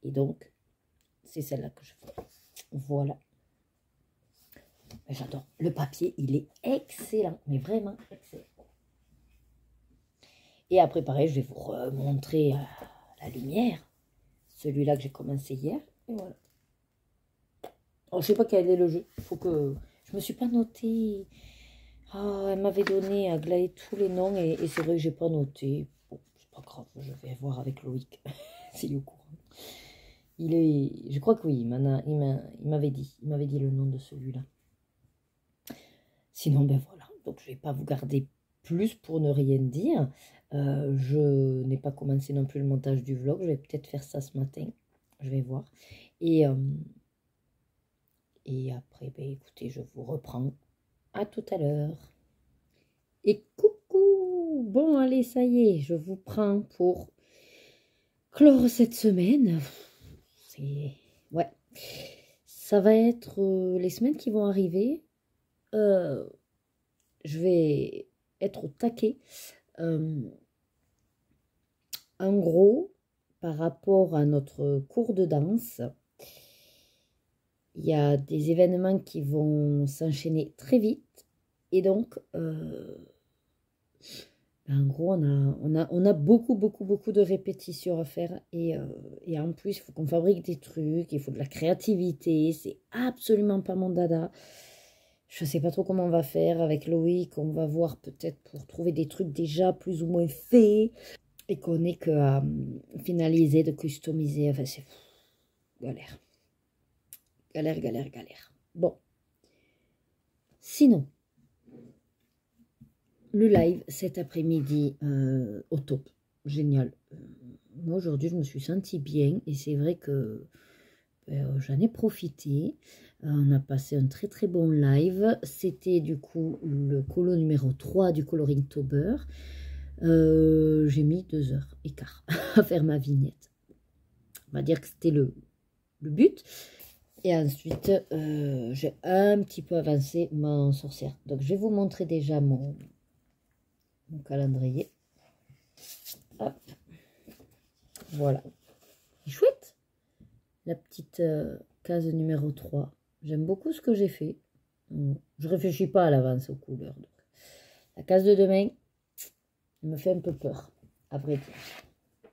Et donc, c'est celle-là que je fais. Voilà. J'adore. Le papier, il est excellent. Mais vraiment excellent. Et après, pareil, je vais vous remontrer la lumière. Celui-là que j'ai commencé hier. Et voilà. Alors, je sais pas quel est le jeu. Faut que... Je me suis pas notée. Ah, elle m'avait donné à Glaé tous les noms et c'est vrai que j'ai pas noté. Bon, c'est pas grave, je vais voir avec Loïc s'il est au courant. Je crois que oui, il m'avait dit le nom de celui-là. Sinon, ben voilà, donc je vais pas vous garder plus pour ne rien dire. Je n'ai pas commencé non plus le montage du vlog, je vais peut-être faire ça ce matin, je vais voir. Et après, ben écoutez, je vous reprends. À tout à l'heure. Et coucou! Bon, allez, ça y est, je vous prends pour clore cette semaine. Ouais. Ça va être les semaines qui vont arriver. Je vais être au taquet. En gros, par rapport à notre cours de danse, il y a des événements qui vont s'enchaîner très vite. Et donc, En gros, on a beaucoup, beaucoup, beaucoup de répétitions à faire. Et en plus, il faut qu'on fabrique des trucs, il faut de la créativité. C'est absolument pas mon dada. Je ne sais pas trop comment on va faire avec Loïc. On va voir peut-être pour trouver des trucs déjà plus ou moins faits. Et qu'on n'ait qu'à finaliser, de customiser. Enfin, c'est galère. Galère, galère, galère. Bon. Sinon, le live cet après-midi au top. Génial. Moi, aujourd'hui, je me suis sentie bien. Et c'est vrai que j'en ai profité. On a passé un très très bon live. C'était du coup le colo numéro 3 du Coloringtober. J'ai mis 2h15 à faire ma vignette. On va dire que c'était le but. Et ensuite, j'ai un petit peu avancé mon sorcière. Donc, je vais vous montrer déjà mon calendrier. Hop. Voilà. C'est chouette. La petite case numéro 3. J'aime beaucoup ce que j'ai fait. Je réfléchis pas à l'avance aux couleurs. Donc. La case de demain me fait un peu peur, à vrai dire.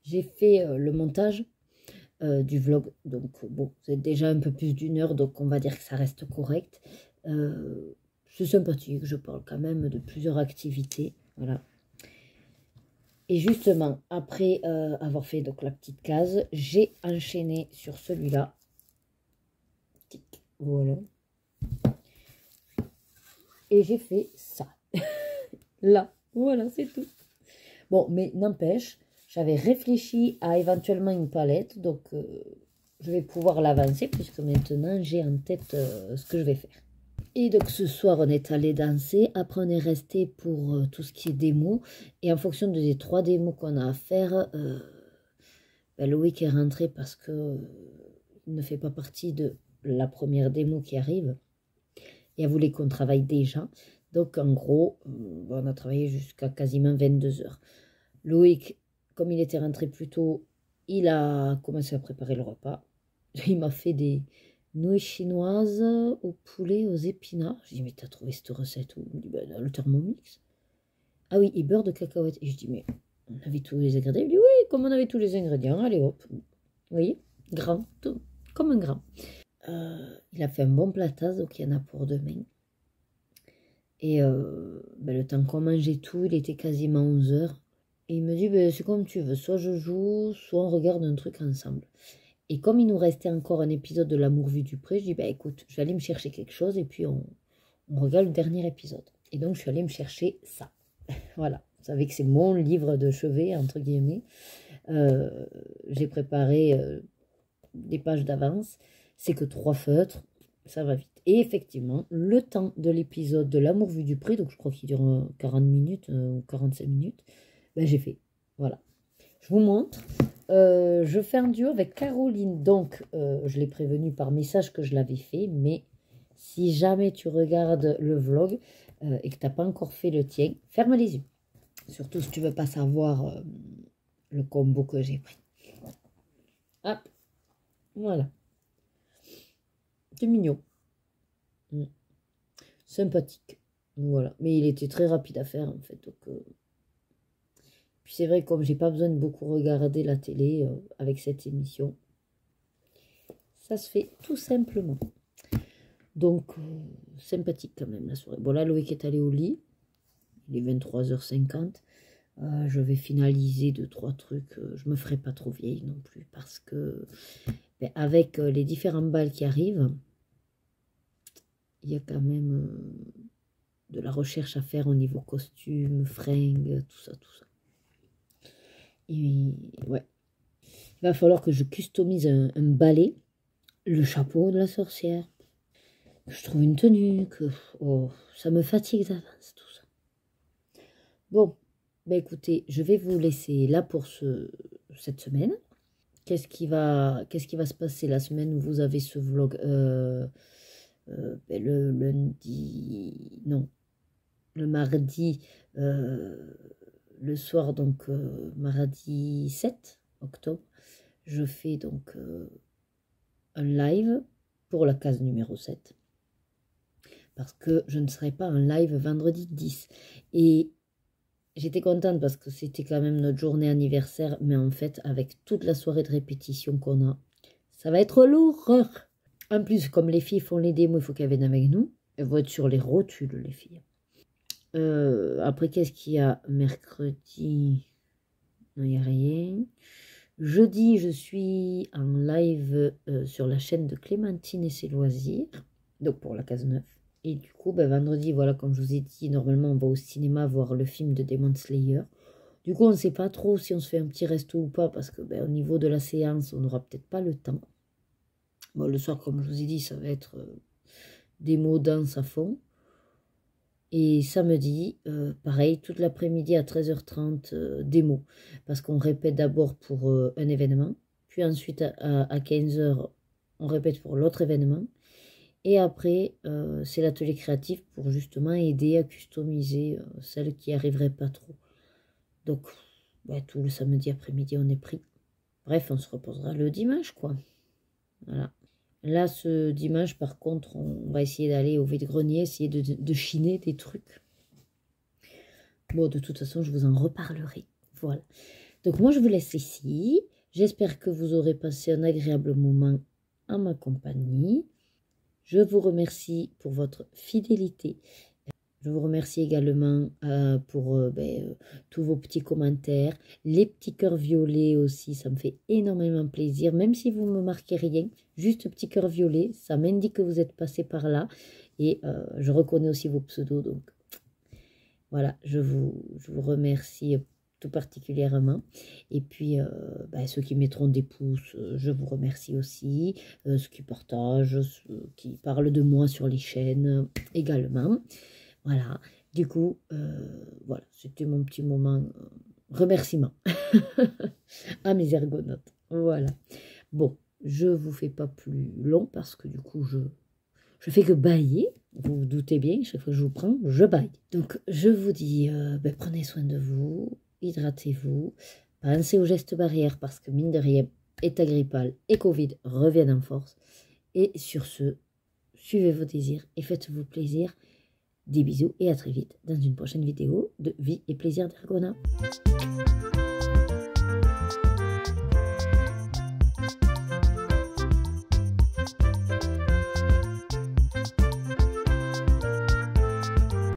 J'ai fait le montage du vlog. Donc, bon, c'est déjà un peu plus d'1 heure. Donc, on va dire que ça reste correct. C'est sympathique. Je parle quand même de plusieurs activités. Voilà. Et justement, après avoir fait donc la petite case, j'ai enchaîné sur celui-là. Voilà. Et j'ai fait ça. Là. Voilà, c'est tout. Bon, mais n'empêche, j'avais réfléchi à éventuellement une palette. Donc, je vais pouvoir l'avancer puisque maintenant, j'ai en tête ce que je vais faire. Et donc ce soir, on est allé danser. Après, on est resté pour tout ce qui est démo. Et en fonction des 3 démos qu'on a à faire, Loïc est rentré parce que il ne fait pas partie de la première démo qui arrive. Et elle voulait qu'on travaille déjà. Donc en gros, on a travaillé jusqu'à quasiment 22h. Loïc, comme il était rentré plus tôt, il a commencé à préparer le repas. Il m'a fait des nouilles chinoises au poulet, aux épinards. Je dis, mais t'as trouvé cette recette où? Il me dit, ben, dans le Thermomix. Ah oui, et beurre de cacahuète. Et je dis, mais on avait tous les ingrédients. Il dit, oui, comme on avait tous les ingrédients, allez hop. Vous voyez, grand, tout, comme un grand. Il a fait un bon platas, donc il y en a pour demain. Et le temps qu'on mangeait tout, il était quasiment 11h. Et il me dit, ben, c'est comme tu veux, soit je joue, soit on regarde un truc ensemble. Et comme il nous restait encore un épisode de L'amour vu du près, je dis, bah écoute, je vais aller me chercher quelque chose et puis on regarde le dernier épisode. Et donc, je suis allée me chercher ça. Voilà, vous savez que c'est mon livre de chevet, entre guillemets. J'ai préparé des pages d'avance. C'est que 3 feutres, ça va vite. Et effectivement, le temps de l'épisode de L'amour vu du près, donc je crois qu'il dure 40 minutes ou 45 minutes, ben j'ai fait. Voilà. Je vous montre. Je fais un duo avec Caroline, donc je l'ai prévenu par message que je l'avais fait, mais si jamais tu regardes le vlog et que tu n'as pas encore fait le tien, ferme les yeux. Surtout si tu veux pas savoir le combo que j'ai pris. Hop, voilà. C'est mignon. Sympathique. Voilà. Mais il était très rapide à faire en fait. Donc, puis c'est vrai, comme j'ai pas besoin de beaucoup regarder la télé avec cette émission, ça se fait tout simplement. Donc, sympathique quand même la soirée. Bon, là, Loïc est allé au lit. Il est 23h50. Je vais finaliser 2-3 trucs. Je me ferai pas trop vieille non plus parce que avec les différents balles qui arrivent, il y a quand même de la recherche à faire au niveau costume, fringues, tout ça, tout ça. Et ouais, il va falloir que je customise un balai, le chapeau de la sorcière, que je trouve une tenue, que ça me fatigue d'avance tout ça. Bon, ben écoutez, je vais vous laisser là pour cette semaine. Qu'est-ce qui va se passer la semaine où vous avez ce vlog le lundi, non, le mardi, le soir, donc mardi 7 octobre, je fais donc un live pour la case numéro 7. Parce que je ne serai pas en live vendredi 10. Et j'étais contente parce que c'était quand même notre journée anniversaire. Mais en fait, avec toute la soirée de répétition qu'on a, ça va être lourd. En plus, comme les filles font les démos, il faut qu'elles viennent avec nous. Elles vont être sur les rotules, les filles. Après, qu'est-ce qu'il y a mercredi? Non, il n'y a rien. Jeudi, je suis en live sur la chaîne de Clémentine et ses loisirs. Donc, pour la case 9. Et du coup, ben, vendredi, voilà, comme je vous ai dit, normalement, on va au cinéma voir le film de Demon Slayer. Du coup, on ne sait pas trop si on se fait un petit resto ou pas, parce que ben, au niveau de la séance, on n'aura peut-être pas le temps. Bon, le soir, comme je vous ai dit, ça va être des mots danse à fond. Et samedi, pareil, toute l'après-midi à 13h30, démo. Parce qu'on répète d'abord pour un événement. Puis ensuite, à 15h, on répète pour l'autre événement. Et après, c'est l'atelier créatif pour justement aider à customiser celles qui n'arriveraient pas trop. Donc, ouais, tout le samedi après-midi, on est pris. Bref, on se reposera le dimanche, quoi. Voilà. Là, ce dimanche, par contre, on va essayer d'aller au vide-grenier, essayer de chiner des trucs. Bon, de toute façon, je vous en reparlerai. Voilà. Donc, moi, je vous laisse ici. J'espère que vous aurez passé un agréable moment en ma compagnie. Je vous remercie pour votre fidélité. Je vous remercie également pour tous vos petits commentaires. Les petits cœurs violets aussi, ça me fait énormément plaisir. Même si vous ne me marquez rien, juste petit cœur violet, ça m'indique que vous êtes passé par là. Et je reconnais aussi vos pseudos. Donc voilà, je vous remercie tout particulièrement. Et puis, ceux qui mettront des pouces, je vous remercie aussi. Ceux qui partagent, ceux qui parlent de moi sur les chaînes également. Voilà, du coup, voilà, c'était mon petit moment remerciement à mes ergonautes. Voilà. Bon, je vous fais pas plus long parce que du coup, je fais que bailler. Vous vous doutez bien, chaque fois que je vous prends, je baille. Donc, je vous dis, prenez soin de vous, hydratez-vous, pensez aux gestes barrières parce que mine de rien, état grippal et Covid reviennent en force. Et sur ce, suivez vos désirs et faites-vous plaisir. Des bisous et à très vite dans une prochaine vidéo de Vie et Plaisir d'Ergona.